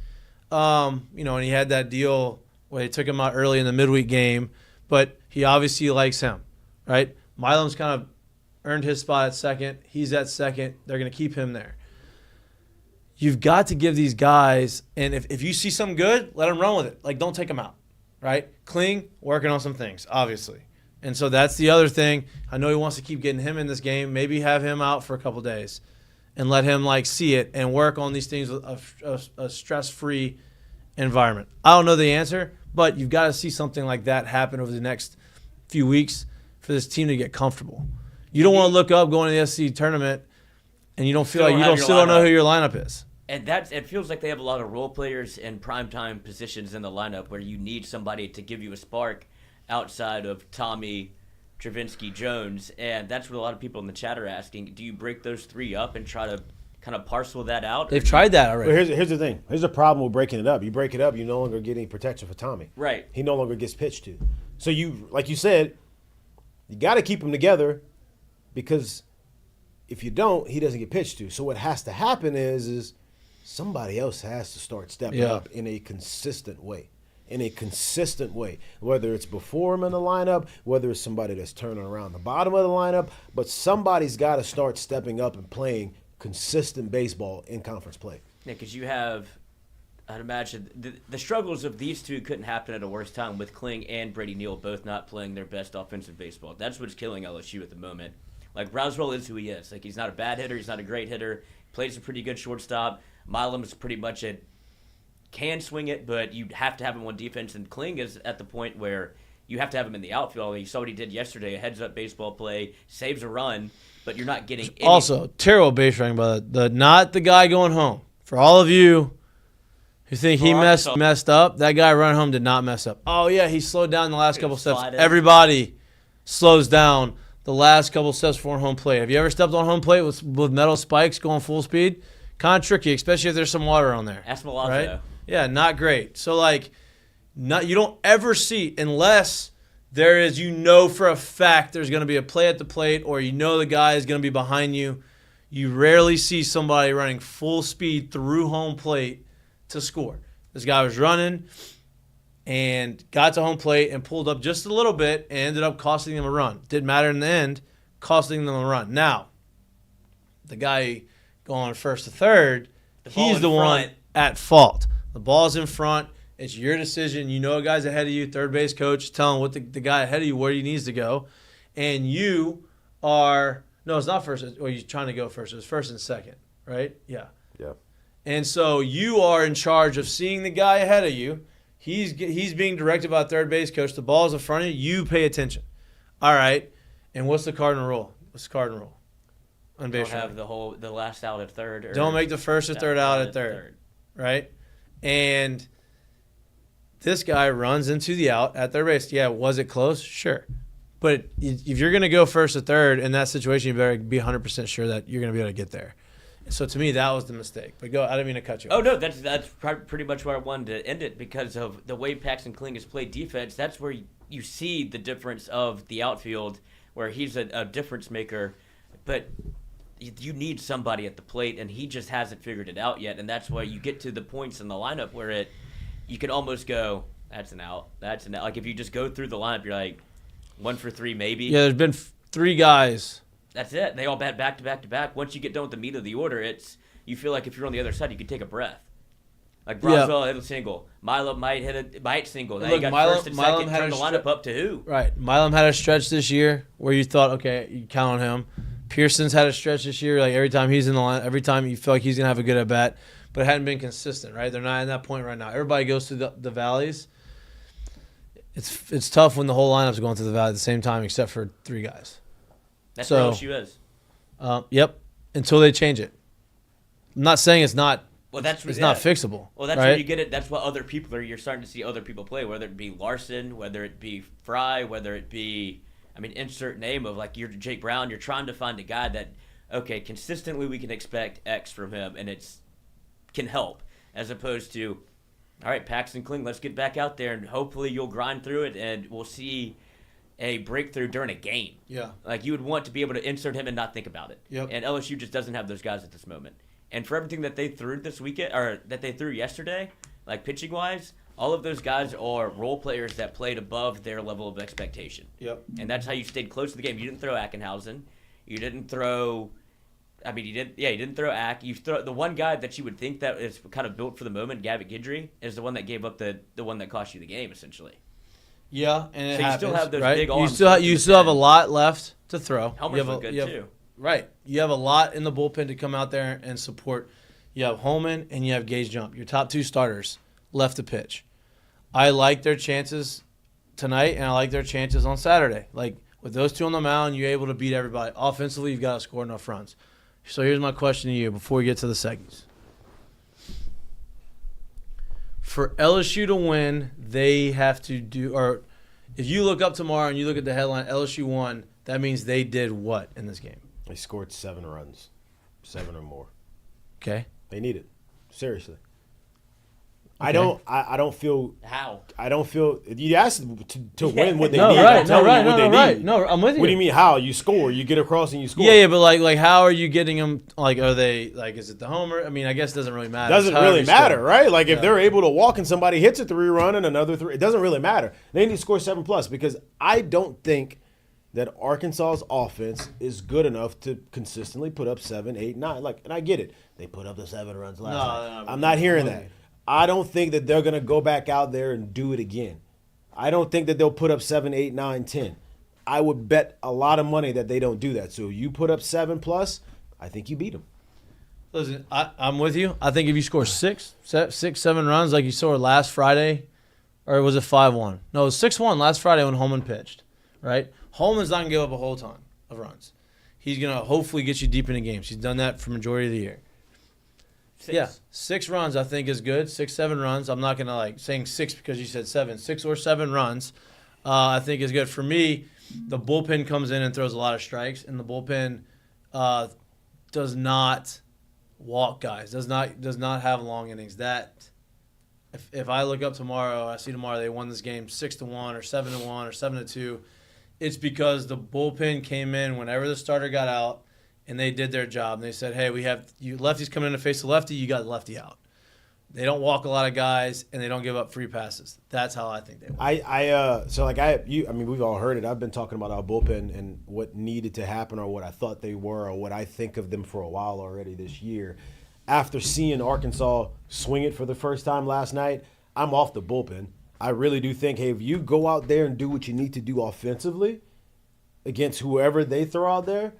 And he had that deal where they took him out early in the midweek game, but he obviously likes him, right? Milam's kind of earned his spot at second. He's at second. They're going to keep him there. You've got to give these guys, and if you see something good, let them run with it. Like, don't take them out, right? Kling, working on some things, obviously. And so that's the other thing. I know he wants to keep getting him in this game. Maybe have him out for a couple days and let him, see it and work on these things with a stress-free environment. I don't know the answer, but you've got to see something like that happen over the next few weeks for this team to get comfortable. You don't want to look up going to the SEC tournament and you don't feel like you still don't know who your lineup is. And it feels like they have a lot of role players in primetime positions in the lineup where you need somebody to give you a spark outside of Tommy, Travinsky, Jones. And that's what a lot of people in the chat are asking. Do you break those 3 up and try to kind of parcel that out? They've tried that already. But here's the thing. Here's the problem with breaking it up. You break it up, you no longer get any protection for Tommy. Right. He no longer gets pitched to. So you, like you said, you got to keep them together because if you don't, he doesn't get pitched to. So what has to happen is somebody else has to start stepping up in a consistent way. Whether it's before him in the lineup, whether it's somebody that's turning around the bottom of the lineup, but somebody's got to start stepping up and playing consistent baseball in conference play. Yeah, because you have, I'd imagine, the struggles of these two couldn't happen at a worse time with Kling and Brady Neal both not playing their best offensive baseball. That's what's killing LSU at the moment. Like, Roswell is who he is. Like, he's not a bad hitter. He's not a great hitter. Plays a pretty good shortstop. Milam is pretty much can swing it, but you have to have him on defense. And Kling is at the point where you have to have him in the outfield. I mean, you saw what he did yesterday, a heads-up baseball play, saves a run, but you're not getting any. Also, terrible base running by not the guy going home. For all of you who think he messed up, that guy running home did not mess up. Oh, yeah, he slowed down the last couple steps. Everybody slows down the last couple steps before home plate. Have you ever stepped on home plate with metal spikes going full speed? Kind of tricky, especially if there's some water on there. Ask Milazzo. Right? Yeah, not great. So, you don't ever see, unless there is, for a fact there's going to be a play at the plate or the guy is going to be behind you. You rarely see somebody running full speed through home plate to score. This guy was running and got to home plate and pulled up just a little bit and ended up costing them a run. Didn't matter in the end, costing them a run. Now, the guy going first to third, he's the one at fault. The ball's in front. It's your decision. A guy's ahead of you. Third base coach telling what the guy ahead of you where he needs to go. And you are – no, it's not first. Or you're trying to go first. It was first and second, right? Yeah. Yeah. And so you are in charge of seeing the guy ahead of you. He's being directed by third base coach. The ball's in front of you. You pay attention. All right. And what's the cardinal rule? On base Don't have the last out at third. Don't make the first or third out at third. Right? And this guy runs into the out at third base. Yeah, was it close? Sure. But if you're going to go first or third in that situation, you better be 100% sure that you're going to be able to get there. So to me, that was the mistake. But go. I didn't mean to cut you off. Oh, no, that's pretty much where I wanted to end it because of the way Paxton Kling has played defense. That's where you see the difference of the outfield where he's a difference maker. But you need somebody at the plate, and he just hasn't figured it out yet. And that's why you get to the points in the lineup where you can almost go, that's an out. That's an out. Like if you just go through the lineup, you're like 1 for 3 maybe. Yeah, there's been 3 guys That's it. They all bat back to back to back. Once you get done with the meat of the order, you feel like if you're on the other side, you can take a breath. Like Broswell hit a single, Milam might single. Now you got first and second. Turn the lineup up to who? Right. Milam had a stretch this year where you thought, okay, you count on him. Pearson's had a stretch this year. Like every time he's in the line, every time you feel like he's gonna have a good at bat, but it hadn't been consistent. Right. They're not at that point right now. Everybody goes through the valleys. It's tough when the whole lineup's going through the valley at the same time, except for 3 guys. That's what LSU is. Yep. Until they change it. I'm not saying it's not. Well, it's not fixable. Well, that's where you get it. That's what other people are. You're starting to see other people play, whether it be Larson, whether it be Fry, whether it be, insert name of like you're Jake Brown. You're trying to find a guy that, okay, consistently we can expect X from him, and can help, as opposed to, all right, Paxton Kling, let's get back out there, and hopefully you'll grind through it, and we'll see a breakthrough during a game. Yeah. Like you would want to be able to insert him and not think about it. Yep. And LSU just doesn't have those guys at this moment. And for everything that they threw this weekend, or that they threw yesterday, like pitching-wise, all of those guys are role players that played above their level of expectation. Yep. And that's how you stayed close to the game. You didn't throw Ackenhausen. You didn't throw. You didn't throw Ack. You throw the one guy that you would think that is kind of built for the moment, Gavitt Guidry, is the one that gave up the one that cost you the game, essentially. Yeah, and so you still have those big arms. You still have a lot left to throw. Helmer's look good too. Right. You have a lot in the bullpen to come out there and support. You have Holman and you have Gage Jump, your top 2 starters left to pitch. I like their chances tonight, and I like their chances on Saturday. Like, with those 2 on the mound, you're able to beat everybody. Offensively, you've got to score enough runs. So here's my question to you before we get to the segments. For LSU to win, they have to do – or if you look up tomorrow and you look at the headline, LSU won, that means they did what in this game? They scored 7 runs, 7 or more. Okay. They need it. Seriously. Okay. I don't feel. How? I don't feel. You asked to win what they no, need. Right, I'm telling you what they need. No, I'm with you. What do you mean how? You score. You get across and you score. Yeah, but like how are you getting them? Like, are they like? Is it the homer? I guess it doesn't really matter. Doesn't really matter, right? Like if they're able to walk and somebody hits a 3-run and another 3, it doesn't really matter. They need to score 7+ because I don't think that Arkansas's offense is good enough to consistently put up 7, 8, 9. Like, and I get it. They put up the 7 runs last night. I'm not hearing that. I don't think that they're going to go back out there and do it again. I don't think that they'll put up 7, 8, 9, 10. I would bet a lot of money that they don't do that. So you put up 7+, I think you beat them. Listen, I'm with you. I think if you score 6, 7 runs like you saw last Friday, or was it 5-1? No, it was 6-1 last Friday when Holman pitched, right? Holman's not going to give up a whole ton of runs. He's going to hopefully get you deep into games. He's done that for majority of the year. 6. Yeah, 6 runs I think is good. 6, 7 runs. I'm not gonna saying 6 because you said 7. 6 or 7 runs, I think is good. For me, the bullpen comes in and throws a lot of strikes, and the bullpen does not walk guys. Does not have long innings. That if I look up tomorrow, I see tomorrow they won this game 6-1 or 7-1 or 7-2. It's because the bullpen came in whenever the starter got out. And they did their job. And they said, hey, we have you lefties coming in to face the lefty. You got the lefty out. They don't walk a lot of guys, and they don't give up free passes. That's how I think they win. We've all heard it. I've been talking about our bullpen and what needed to happen or what I thought they were or what I think of them for a while already this year. After seeing Arkansas swing it for the first time last night, I'm off the bullpen. I really do think, hey, if you go out there and do what you need to do offensively against whoever they throw out there,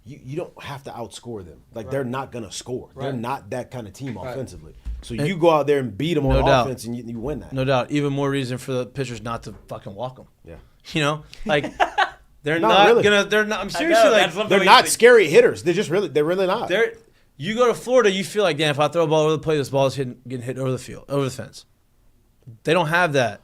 you don't have to outscore them. Like, they're not going to score. Right. They're not that kind of team offensively. So you go out there and beat them on offense and you win that. No doubt. Even more reason for the pitchers not to fucking walk them. Yeah. You know? Like, they're not really going to – they're not – I'm seriously they're not scary hitters. They're really not. You go to Florida, you feel like, damn, if I throw a ball over the plate, this ball is getting hit over the fence. They don't have that.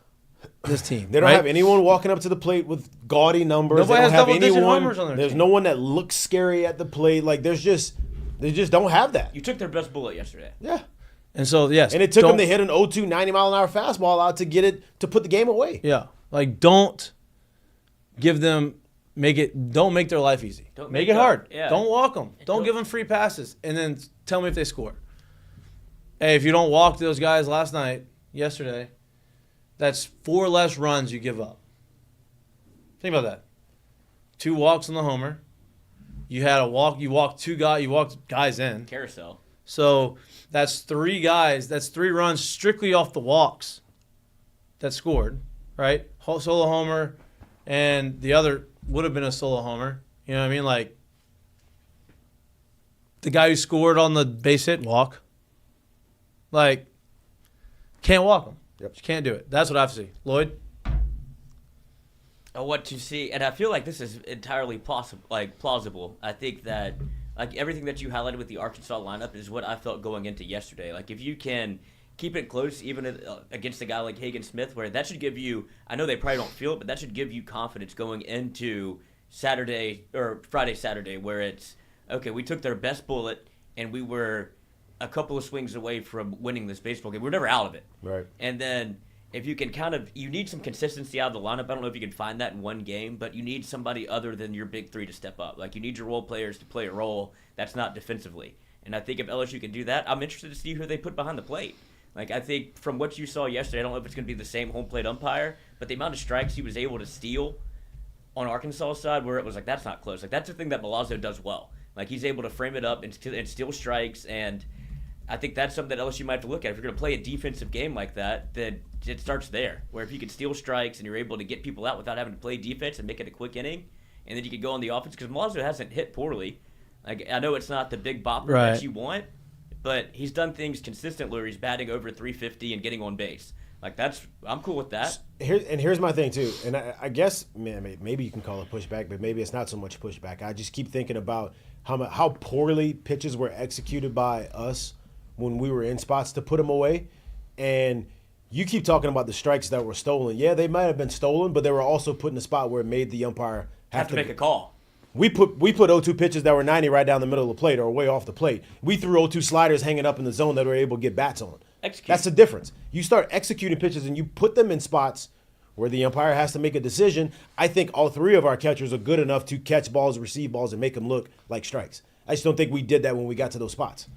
This team. They don't have anyone walking up to the plate with gaudy numbers. Nobody they don't has have double-digit homers on their There's team. no one that looks scary at the plate. Like they just don't have that. You took their best bullet yesterday. Yeah. And so yes. And it took them to hit an 0-2 90-mile-an-hour fastball out to put the game away. Yeah. Like don't don't make their life easy. Don't make it hard. Yeah. Don't walk them. Don't give them free passes. And then tell me if they score. Hey, if you don't walk those guys yesterday, that's 4 less runs you give up. Think about that. 2 walks on the homer, You had a walk. You walked guys in. Carousel. So that's 3 guys. That's 3 runs strictly off the walks that scored, right? Solo homer, and the other would have been a solo homer. You know what I mean? Like the guy who scored on the base hit walk. Like can't walk him. Yep. Just can't do it. That's what I have to see. Lloyd? What to see, and I feel like this is entirely plausible. I think that like everything that you highlighted with the Arkansas lineup is what I felt going into yesterday. Like if you can keep it close, even against a guy like Hagen Smith, where that should give you, I know they probably don't feel it, but that should give you confidence going into Saturday, where it's, okay, we took their best bullet and we were a couple of swings away from winning this baseball game. We're never out of it. Right. And then if you can you need some consistency out of the lineup. I don't know if you can find that in one game, but you need somebody other than your big 3 to step up. Like you need your role players to play a role that's not defensively. And I think if LSU can do that, I'm interested to see who they put behind the plate. Like I think from what you saw yesterday, I don't know if it's going to be the same home plate umpire, but the amount of strikes he was able to steal on Arkansas' side, where it was like, that's not close. Like that's the thing that Milazzo does well. Like he's able to frame it up and steal strikes, and I think that's something that LSU might have to look at. If you're going to play a defensive game like that, then it starts there, where if you can steal strikes and you're able to get people out without having to play defense and make it a quick inning, and then you can go on the offense, because Milazzo hasn't hit poorly. Like I know it's not the big bopper that you want, but he's done things consistently where he's batting over 350 and getting on base. Like I'm cool with that. Here's my thing too, and I guess maybe you can call it pushback, but maybe it's not so much pushback. I just keep thinking about how poorly pitches were executed by us when we were in spots to put them away, and you keep talking about the strikes that were stolen. Yeah, they might have been stolen, but they were also put in a spot where it made the umpire have to make a call. We put 0-2 pitches that were 90 right down the middle of the plate or way off the plate. We threw 0-2 sliders hanging up in the zone that were able to get bats on. That's the difference. You start executing pitches and you put them in spots where the umpire has to make a decision. I think all 3 of our catchers are good enough to catch balls, receive balls, and make them look like strikes. I just don't think we did that when we got to those spots.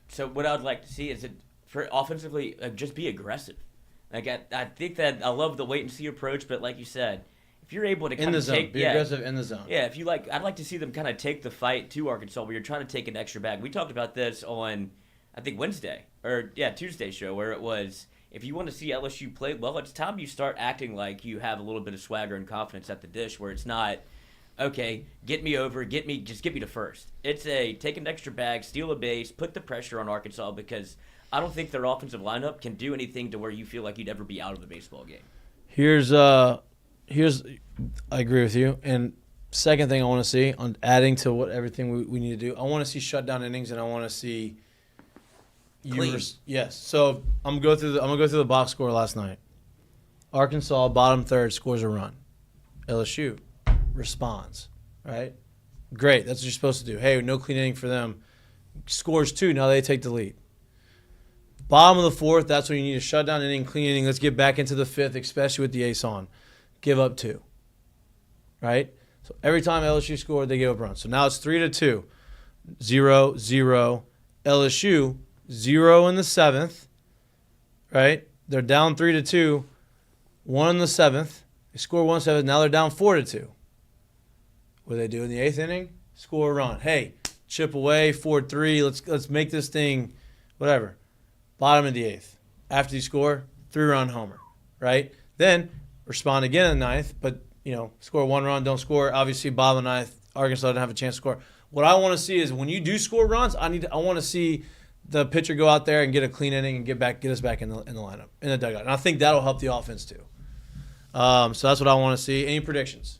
So what I would like to see is for offensively, just be aggressive. Like I think that I love the wait and see approach, but like you said, if you're able to kind of be aggressive in the zone. Yeah, if you like, I'd like to see them kind of take the fight to Arkansas where you're trying to take an extra bag. We talked about this on, I think Tuesday show, where it was, if you want to see LSU play well, it's time you start acting like you have a little bit of swagger and confidence at the dish, where it's not, okay, get me over, get me to first. It's take an extra bag, steal a base, put the pressure on Arkansas, because I don't think their offensive lineup can do anything to where you feel like you'd ever be out of the baseball game. Here's I agree with you. And second thing I want to see, on adding to everything we need to do, I want to see shutdown innings, and I want to see yes. So I'm gonna go through the box score last night. Arkansas, bottom third, scores a run. LSU responds, right? Great, that's what you're supposed to do. Hey, no clean inning for them. Scores 2, now they take the lead. Bottom of the 4th, that's when you need a shutdown inning, clean inning. Let's get back into the 5th, especially with the ace on. Give up 2, right? So every time LSU scored, they gave up runs. So now it's 3-2, 0-0. LSU 0 in the 7th, right? They're down 3-2, 1 in the 7th. They score 1 7th. Now they're down 4-2. What do they do in the 8th inning? Score a run. Hey, chip away, 4-3. Let's make this thing, whatever. Bottom of the 8th. After you score, 3-run homer, right? Then respond again in the 9th, but score 1 run, don't score. Obviously, bottom of the 9th, Arkansas didn't have a chance to score. What I want to see is when you do score runs, I want to see the pitcher go out there and get a clean inning and get us back in the lineup, in the dugout. And I think that'll help the offense too. So that's what I want to see. Any predictions?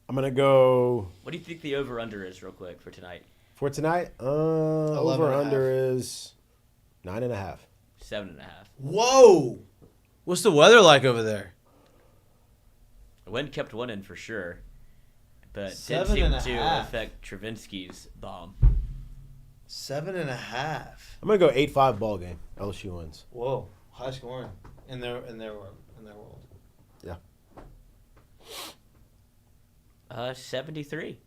I'm going to go. What do you think the over-under is real quick for tonight? For tonight, over-under is 9.5. 7.5. Whoa! What's the weather like over there? The wind kept one in for sure, but it did 7.5. seem to affect Travinsky's bomb. 7.5. I'm going to go 8-5 ball game. LSU wins. Whoa, high scoring in their world. Yeah. 73.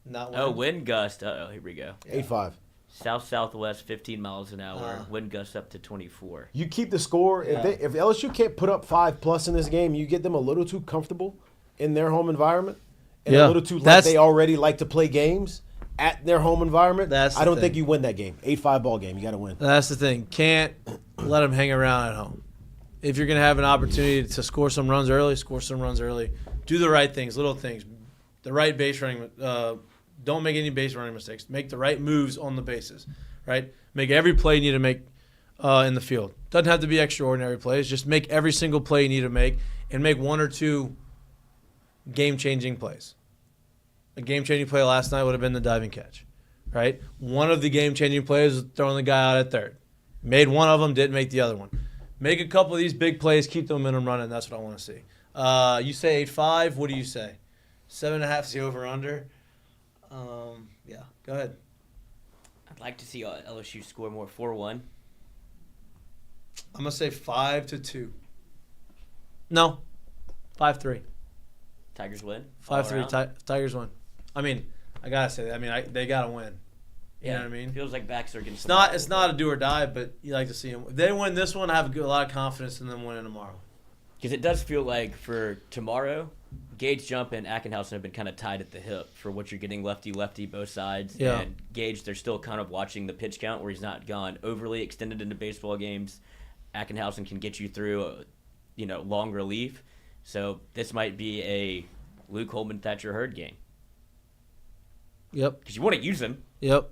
Not wind. Wind gust. Here we go. 8-5. South-southwest, 15 miles an hour. Wind gusts up to 24. You keep the score. Yeah. If LSU can't put up 5+ in this game, you get them a little too comfortable. in their home environment and Yeah. a little too like they already like to play games at their home environment, I don't think you win that game. 8-5 ball game. You got to win. That's the thing. Can't let them hang around at home. If you're going to have an opportunity to score some runs early, score some runs early. Do the right things, little things. The right base running. Don't make any base running mistakes. Make the right moves on the bases, right? Make every play you need to make in the field. Doesn't have to be extraordinary plays. Just make every single play you need to make and make one or two game-changing plays. A game-changing play last night would have been the diving catch, right? One of the game-changing plays was throwing the guy out at third. Made one of them, didn't make the other one. Make a couple of these big plays, keep the momentum running. That's what I want to see. You say 8-5. What do you say? 7.5 is the over/under. Yeah, go ahead. I'd like to see LSU score more. 4-1. I'm gonna say 5-2. No, 5-3. Tigers win. 5-3. Tigers win. I mean, I gotta say that. I mean, they gotta win. You know what I mean? Feels like backs are getting. It's not a do or die, but you like to see them. If they win this one, I have a lot of confidence in them winning tomorrow. Because it does feel like for tomorrow, Gage Jump and Ackenhausen have been kind of tied at the hip for what you're getting lefty both sides. Yeah. And Gage, they're still kind of watching the pitch count where he's not gone overly extended into baseball games. Ackenhausen can get you through a long relief. So this might be a Luke Holman, Thatcher Hurd game. Yep. Because you want to use him. Yep.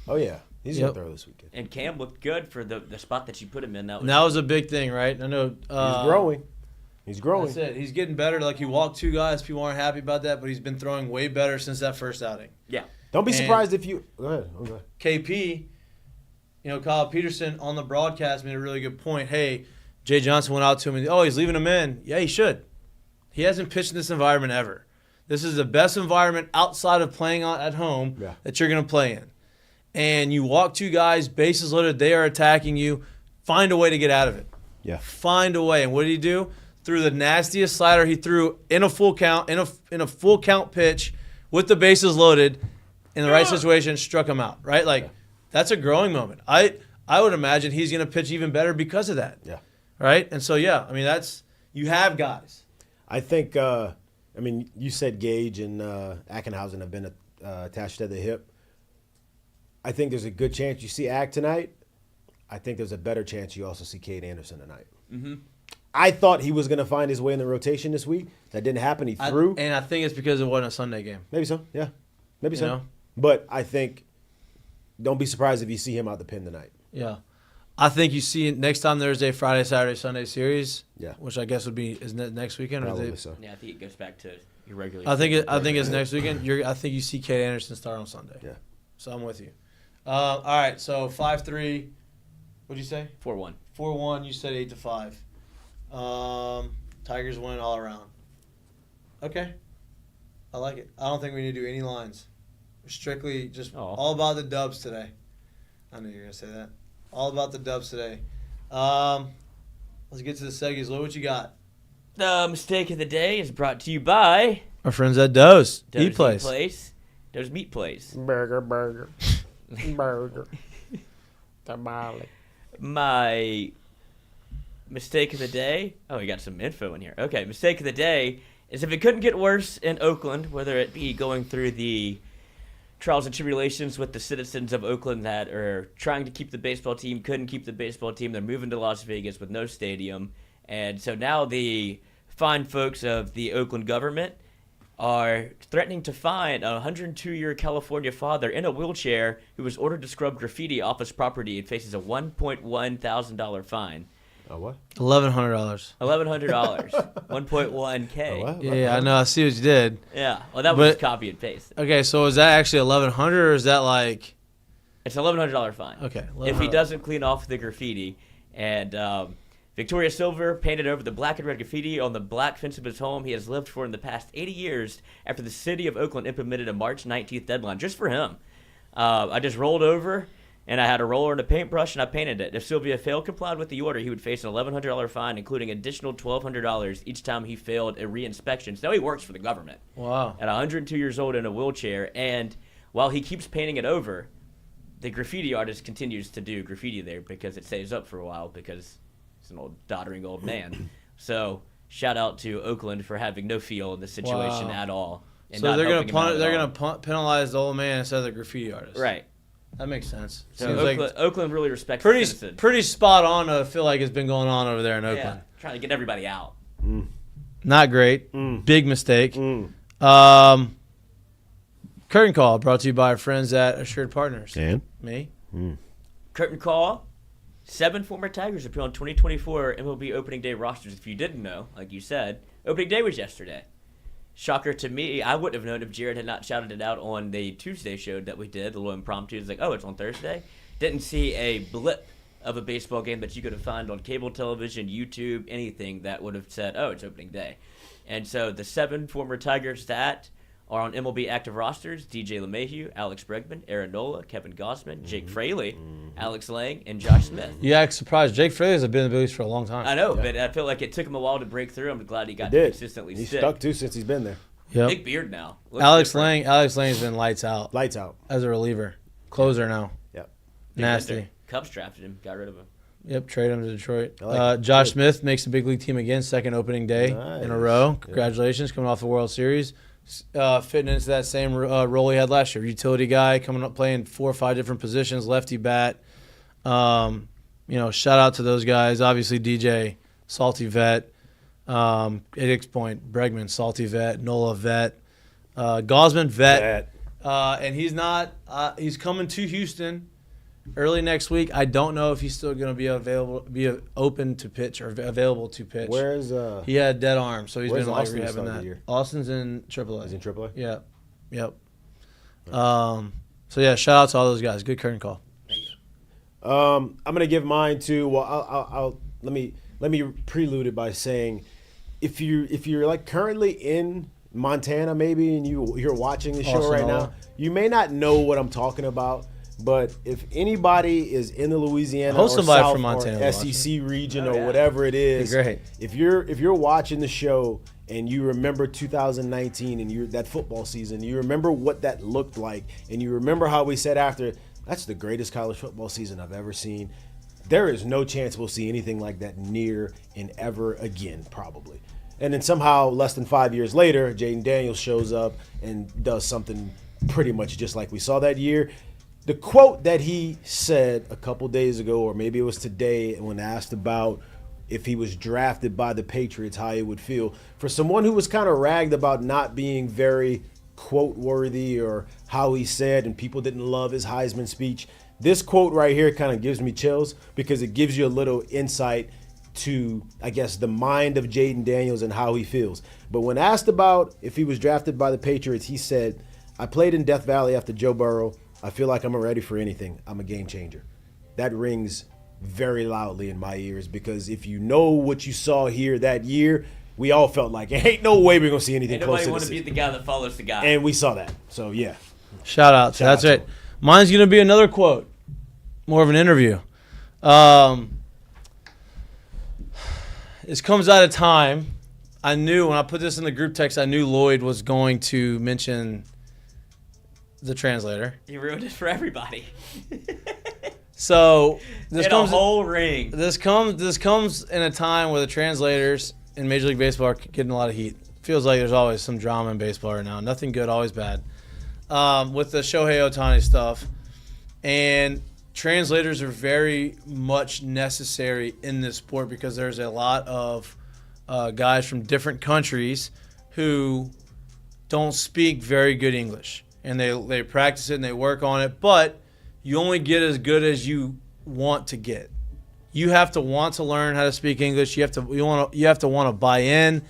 Oh, yeah. He's going to throw this weekend. And Cam looked good for the spot that you put him in. That was a big thing, right? I know. He's growing. He's growing. That's it. He's getting better. Like, he walked two guys. People aren't happy about that, but he's been throwing way better since that first outing. Yeah. Don't be surprised if you – go ahead. Okay. KP, Kyle Peterson on the broadcast made a really good point. Hey, Jay Johnson went out to him and, he's leaving him in. Yeah, he should. He hasn't pitched in this environment ever. This is the best environment outside of playing at home that you're going to play in. And you walk two guys, bases loaded, they are attacking you. Find a way to get out of it. Yeah. Find a way. And what did he do? Threw the nastiest slider he threw in a full count, in a full count pitch with the bases loaded in the right situation, struck him out, right? Like, that's a growing moment. I would imagine he's going to pitch even better because of that. Yeah. Right? And so, you have guys. I think, you said Gage and Ackenhausen have been attached to the hip. I think there's a good chance you see Ack tonight. I think there's a better chance you also see Cade Anderson tonight. Mm-hmm. I thought he was going to find his way in the rotation this week. That didn't happen. He threw. And I think it's because it wasn't a Sunday game. Maybe so, yeah. Maybe so. know? But I think don't be surprised if you see him out the pen tonight. Yeah. I think you see next time there's a Friday, Saturday, Sunday series, which I guess would be – isn't it next weekend? Probably so. Yeah, I think it goes back to your regular – I think it's next weekend. I think you see Cade Anderson start on Sunday. Yeah. So I'm with you. All right, so 5-3. What'd you say? 4-1. 4-1. You said 8-5. Tigers win all around. Okay. I like it. I don't think we need to do any lines. We're strictly just all about the dubs today. I knew you were going to say that. All about the dubs today. Let's get to the seggies. What you got? The mistake of the day is brought to you by our friends at Doe's Meat Place. Doe's Meat Place. Burger. Tamale. My mistake of the day. Oh, we got some info in here. Okay, mistake of the day is if it couldn't get worse in Oakland, whether it be going through the trials and tribulations with the citizens of Oakland that are trying to keep the baseball team, couldn't keep the baseball team. They're moving to Las Vegas with no stadium. And so now the fine folks of the Oakland government are threatening to fine a 102-year California father in a wheelchair who was ordered to scrub graffiti off his property and faces a $1,100 fine. Oh, what? $1,100. $1,100. 1.1K. What? Yeah, I know. I see what you did. Yeah. Well, that was copy and paste. Okay, so is that actually $1,100 or is that like? It's an $1,100 fine. Okay. If he doesn't clean off the graffiti. And Victoria Silver painted over the black and red graffiti on the black fence of his home he has lived for in the past 80 years after the city of Oakland implemented a March 19th deadline just for him. I just rolled over, and I had a roller and a paintbrush, and I painted it. If Sylvia failed complied with the order, he would face an $1,100 fine, including additional $1,200 each time he failed a re-inspection. So now he works for the government. Wow. At 102 years old in a wheelchair, and while he keeps painting it over, the graffiti artist continues to do graffiti there because it saves up for a while because he's an old doddering old man. So shout out to Oakland for having no feel in this situation at all. And so they're gonna penalize the old man instead of the graffiti artist. Right. That makes sense. So Seems Oakland really respects pretty spot on. I feel like it's been going on over there in Oakland. Yeah, trying to get everybody out. Not great. Big mistake. Curtain call brought to you by our friends at Assured Partners. And me. Curtain call. 7 former Tigers appear on 2024 MLB opening day rosters. If you didn't know, like you said, opening day was yesterday. Shocker to me. I wouldn't have known if Jared had not shouted it out on the Tuesday show that we did, the little impromptu. It's like, oh, it's on Thursday. Didn't see a blip of a baseball game that you could have found on cable television, YouTube, anything that would have said, oh, it's opening day. And so the 7 former Tigers that are on MLB active rosters: DJ LeMahieu, Alex Bregman, Aaron Nola, Kevin Gossman, Jake Fraley, Alex Lang, and Josh Smith. You act surprised. Jake Fraley has been in the bigs for a long time. I know, but I feel like it took him a while to break through. I'm glad he got consistently He's stick. stuck too since he's been there. Yep. Big beard now. Looks Alex different. Lang's been lights out. Lights out. As a reliever. Closer now. Yep. Nasty. Bender. Cubs drafted him, got rid of him. Yep, trade him to Detroit. Like Josh Smith makes the big league team again, second opening day in a row. Congratulations, coming off the World Series. Fitting into that same role he had last year. Utility guy, coming up playing 4 or 5 different positions, lefty bat. Shout out to those guys. Obviously, DJ, salty vet. At X Point, Bregman, salty vet. Nola, vet. Gosman, vet. And he's not. He's coming to Houston early next week. I don't know if he's still going to be open to pitch or available to pitch. Where's he had a dead arm, so he's been like Austin rehabbing that. year? Austin's in AAA. He's in AAA? Yeah. Yep. So yeah, shout out to all those guys. Good curtain call. I'm gonna give mine to. Well, I'll let me prelude it by saying, if you're like currently in Montana maybe and you're watching the show right now, you may not know what I'm talking about. But if anybody is in the Louisiana or South or SEC region or whatever it is, great. If you're watching the show and you remember 2019 and that football season, you remember what that looked like, and you remember how we said after, that's the greatest college football season I've ever seen. There is no chance we'll see anything like that near and ever again, probably. And then somehow, less than 5 years later, Jayden Daniels shows up and does something pretty much just like we saw that year. The quote that he said a couple days ago, or maybe it was today, when asked about if he was drafted by the Patriots, how he would feel. For someone who was kind of ragged about not being very quote-worthy or how he said, and people didn't love his Heisman speech, this quote right here kind of gives me chills because it gives you a little insight to, I guess, the mind of Jayden Daniels and how he feels. But when asked about if he was drafted by the Patriots, he said, "I played in Death Valley after Joe Burrow. I feel like I'm ready for anything. I'm a game changer." That rings very loudly in my ears because if you know what you saw here that year, we all felt like, ain't no way we're going to see anything close to this. Nobody want to be the guy that follows the guy. And we saw that. So, yeah. Shout out. That's right. Mine's going to be another quote, more of an interview. This comes out of time. I knew when I put this in the group text, I knew Lloyd was going to mention the translator. You ruined it for everybody. So this comes a whole ring. This comes in a time where the translators in Major League Baseball are getting a lot of heat. Feels like there's always some drama in baseball right now. Nothing good, always bad. With the Shohei Ohtani stuff, and translators are very much necessary in this sport because there's a lot of guys from different countries who don't speak very good English. And they practice it and they work on it, but you only get as good as you want to get. You have to want to learn how to speak English. You have to want to buy in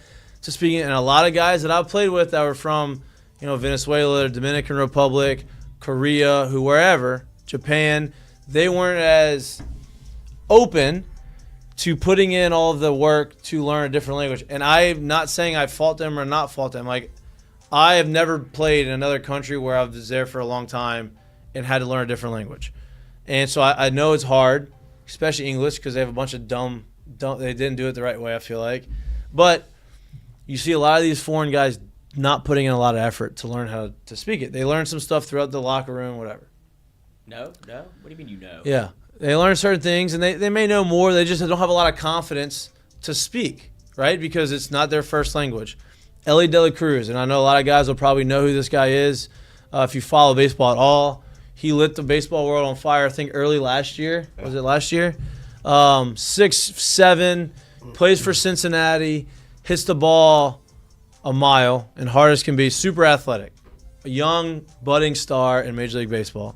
to speaking. And a lot of guys that I've played with that were from, Venezuela, the Dominican Republic, Korea, wherever, Japan, they weren't as open to putting in all of the work to learn a different language. And I'm not saying I fault them or not fault them. Like, I have never played in another country where I was there for a long time and had to learn a different language. And so I know it's hard, especially English, because they have a bunch of dumb, they didn't do it the right way, I feel like. But you see a lot of these foreign guys not putting in a lot of effort to learn how to speak it. They learn some stuff throughout the locker room, whatever. No? What do you mean you know? Yeah. They learn certain things, and they may know more. They just don't have a lot of confidence to speak. right? Because it's not their first language. Ellie De La Cruz, and I know a lot of guys will probably know who this guy is if you follow baseball at all. He lit the baseball world on fire, I think, early last year. Was it last year? 6'7", plays for Cincinnati, hits the ball a mile, and hard as can be, super athletic. A young, budding star in Major League Baseball.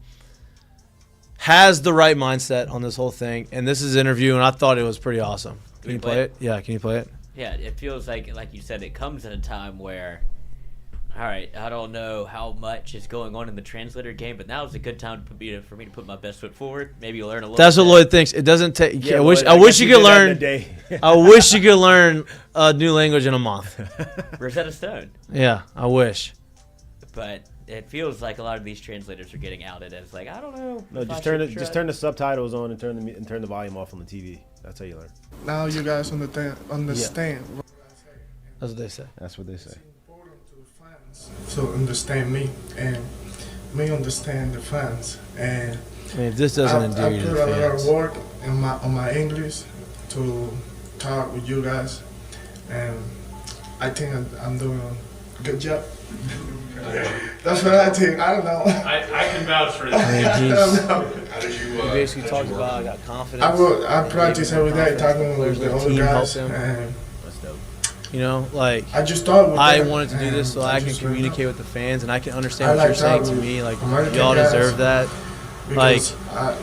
Has the right mindset on this whole thing, and this is an interview, and I thought it was pretty awesome. Can you play it? Yeah, can you play it? Yeah, it feels like you said, it comes at a time where, all right, I don't know how much is going on in the translator game, but now is a good time for me to put my best foot forward. Maybe you'll learn a little. That's what Lloyd thinks. It doesn't take. Yeah, I wish you could learn. I wish you could learn a new language in a month. Rosetta Stone. Yeah, I wish. But it feels like a lot of these translators are getting outed as like, I don't know. No, just turn the subtitles on and turn the volume off on the TV. That's how you learn. Now you guys understand. Yeah. That's what they say. That's what they say. It's important to the fans to understand me and me understand the fans. And I mean, if this doesn't endear you to the I put a lot fans. of work on my English to talk with you guys, and I think I'm doing a good job. That's what I think. I don't know. I can vouch for that. I mean, How did you? he basically talked about I got confidence. I practice every day talking with the other guys, and That's dope. You know, like I just thought with I that, wanted to do this so and I can just communicate really with the fans and I can understand I what like you're saying to talking me. Like, American y'all guys deserve that. Like, because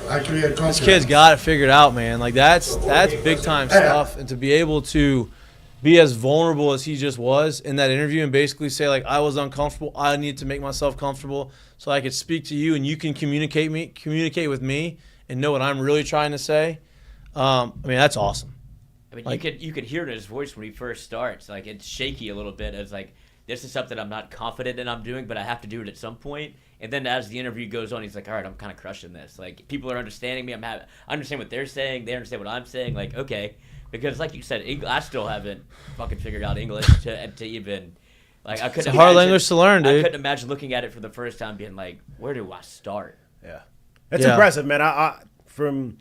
I create confidence. this kid's got it figured out, man. Like, that's big time stuff. And to be able to be as vulnerable as he just was in that interview and basically say, like, I was uncomfortable. I need to make myself comfortable so I could speak to you and you can communicate with me and know what I'm really trying to say. I mean, that's awesome. I mean, Like- you could hear it in his voice when he first starts. Like, it's shaky a little bit. It's like, this is something I'm not confident in I'm doing, but I have to do it at some point. And then as the interview goes on, he's like, all right, I'm kind of crushing this. Like, people are understanding me. I understand what they're saying. They understand what I'm saying. Like, okay. Because like you said, I still haven't fucking figured out English to even, like, I couldn't It's a hard language to learn, dude. I couldn't imagine looking at it for the first time being like, where do I start? Yeah, it's Yeah. impressive, man. I from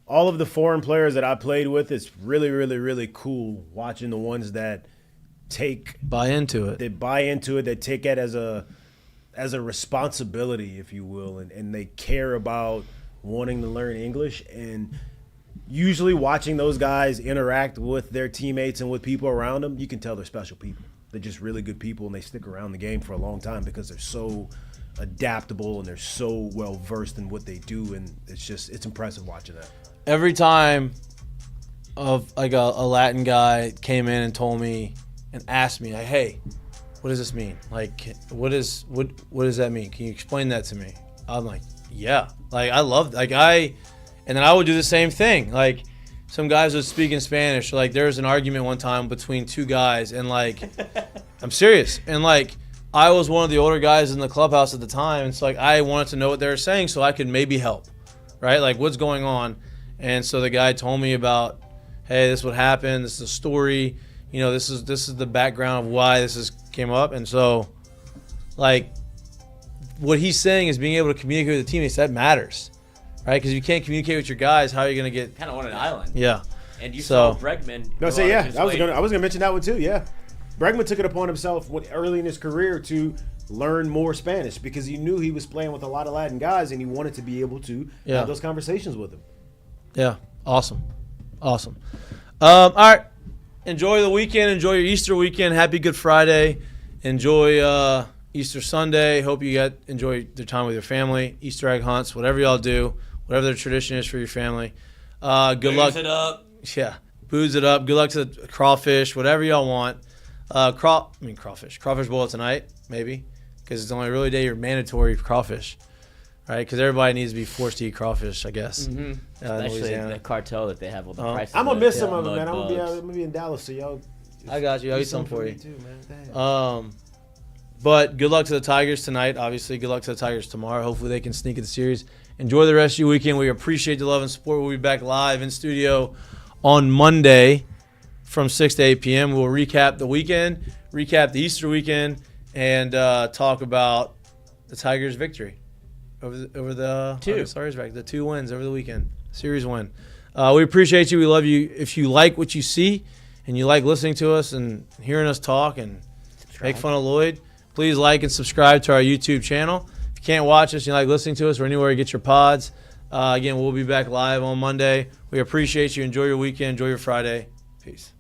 all of the foreign players that I played with, it's really, really, really cool watching the ones that buy into it. They buy into it. They take it as a responsibility, if you will, and they care about wanting to learn English. And usually watching those guys interact with their teammates and with people around them, you can tell they're special people. They're just really good people, and they stick around the game for a long time because they're so adaptable and they're so well versed in what they do. And it's impressive watching that. Every time of like a Latin guy came in and told me and asked me, like, hey, what does this mean? Like, what does that mean? Can you explain that to me? I'm like, yeah. Like, I love, like, and then I would do the same thing. Like, some guys would speak in Spanish. Like, there was an argument one time between two guys, and like, I'm serious. And like, I was one of the older guys in the clubhouse at the time. It's like, I wanted to know what they were saying so I could maybe help, right? Like, what's going on? And so the guy told me about, hey, this is what happened. This is a story. You know, this is the background of why this came up. And so, like, what he's saying is being able to communicate with the teammates, that matters, right? Because if you can't communicate with your guys, how are you going to get? Kind of on an island. Yeah. And you So- saw Bregman. No, go say on yeah. his I was way- gonna mention that one too. Yeah, Bregman took it upon himself early in his career to learn more Spanish because he knew he was playing with a lot of Latin guys and he wanted to be able to have those conversations with them. Yeah. Awesome. All right. Enjoy the weekend. Enjoy your Easter weekend. Happy Good Friday. Enjoy Easter Sunday. Hope you enjoy the time with your family. Easter egg hunts, whatever y'all do, whatever the tradition is for your family. Good luck. Booze it up. Yeah. Booze it up. Good luck to the crawfish, whatever y'all want. Crawfish. Crawfish boil tonight, maybe, because it's the only really day you're mandatory for crawfish, right? Because everybody needs to be forced to eat crawfish, I guess. Mm-hmm. in Especially Louisiana. the cartel that they have on the prices. I'm gonna miss some of it, mud man. I'm bugs. gonna be in Dallas, so y'all. I got you. I'll eat some for you. too, man. Damn. But good luck to the Tigers tonight. Obviously, good luck to the Tigers tomorrow. Hopefully, they can sneak in the series. Enjoy the rest of your weekend. We appreciate the love and support. We'll be back live in studio on Monday from 6 to 8 p.m. We'll recap the weekend, recap the Easter weekend, and talk about the Tigers' victory over the Razorbacks. The 2 wins over the weekend, series win. We appreciate you. We love you. If you like what you see and you like listening to us and hearing us talk and make fun of Lloyd, please like and subscribe to our YouTube channel. If you can't watch us, you like listening to us, or anywhere you get your pods. Again, we'll be back live on Monday. We appreciate you. Enjoy your weekend. Enjoy your Friday. Peace.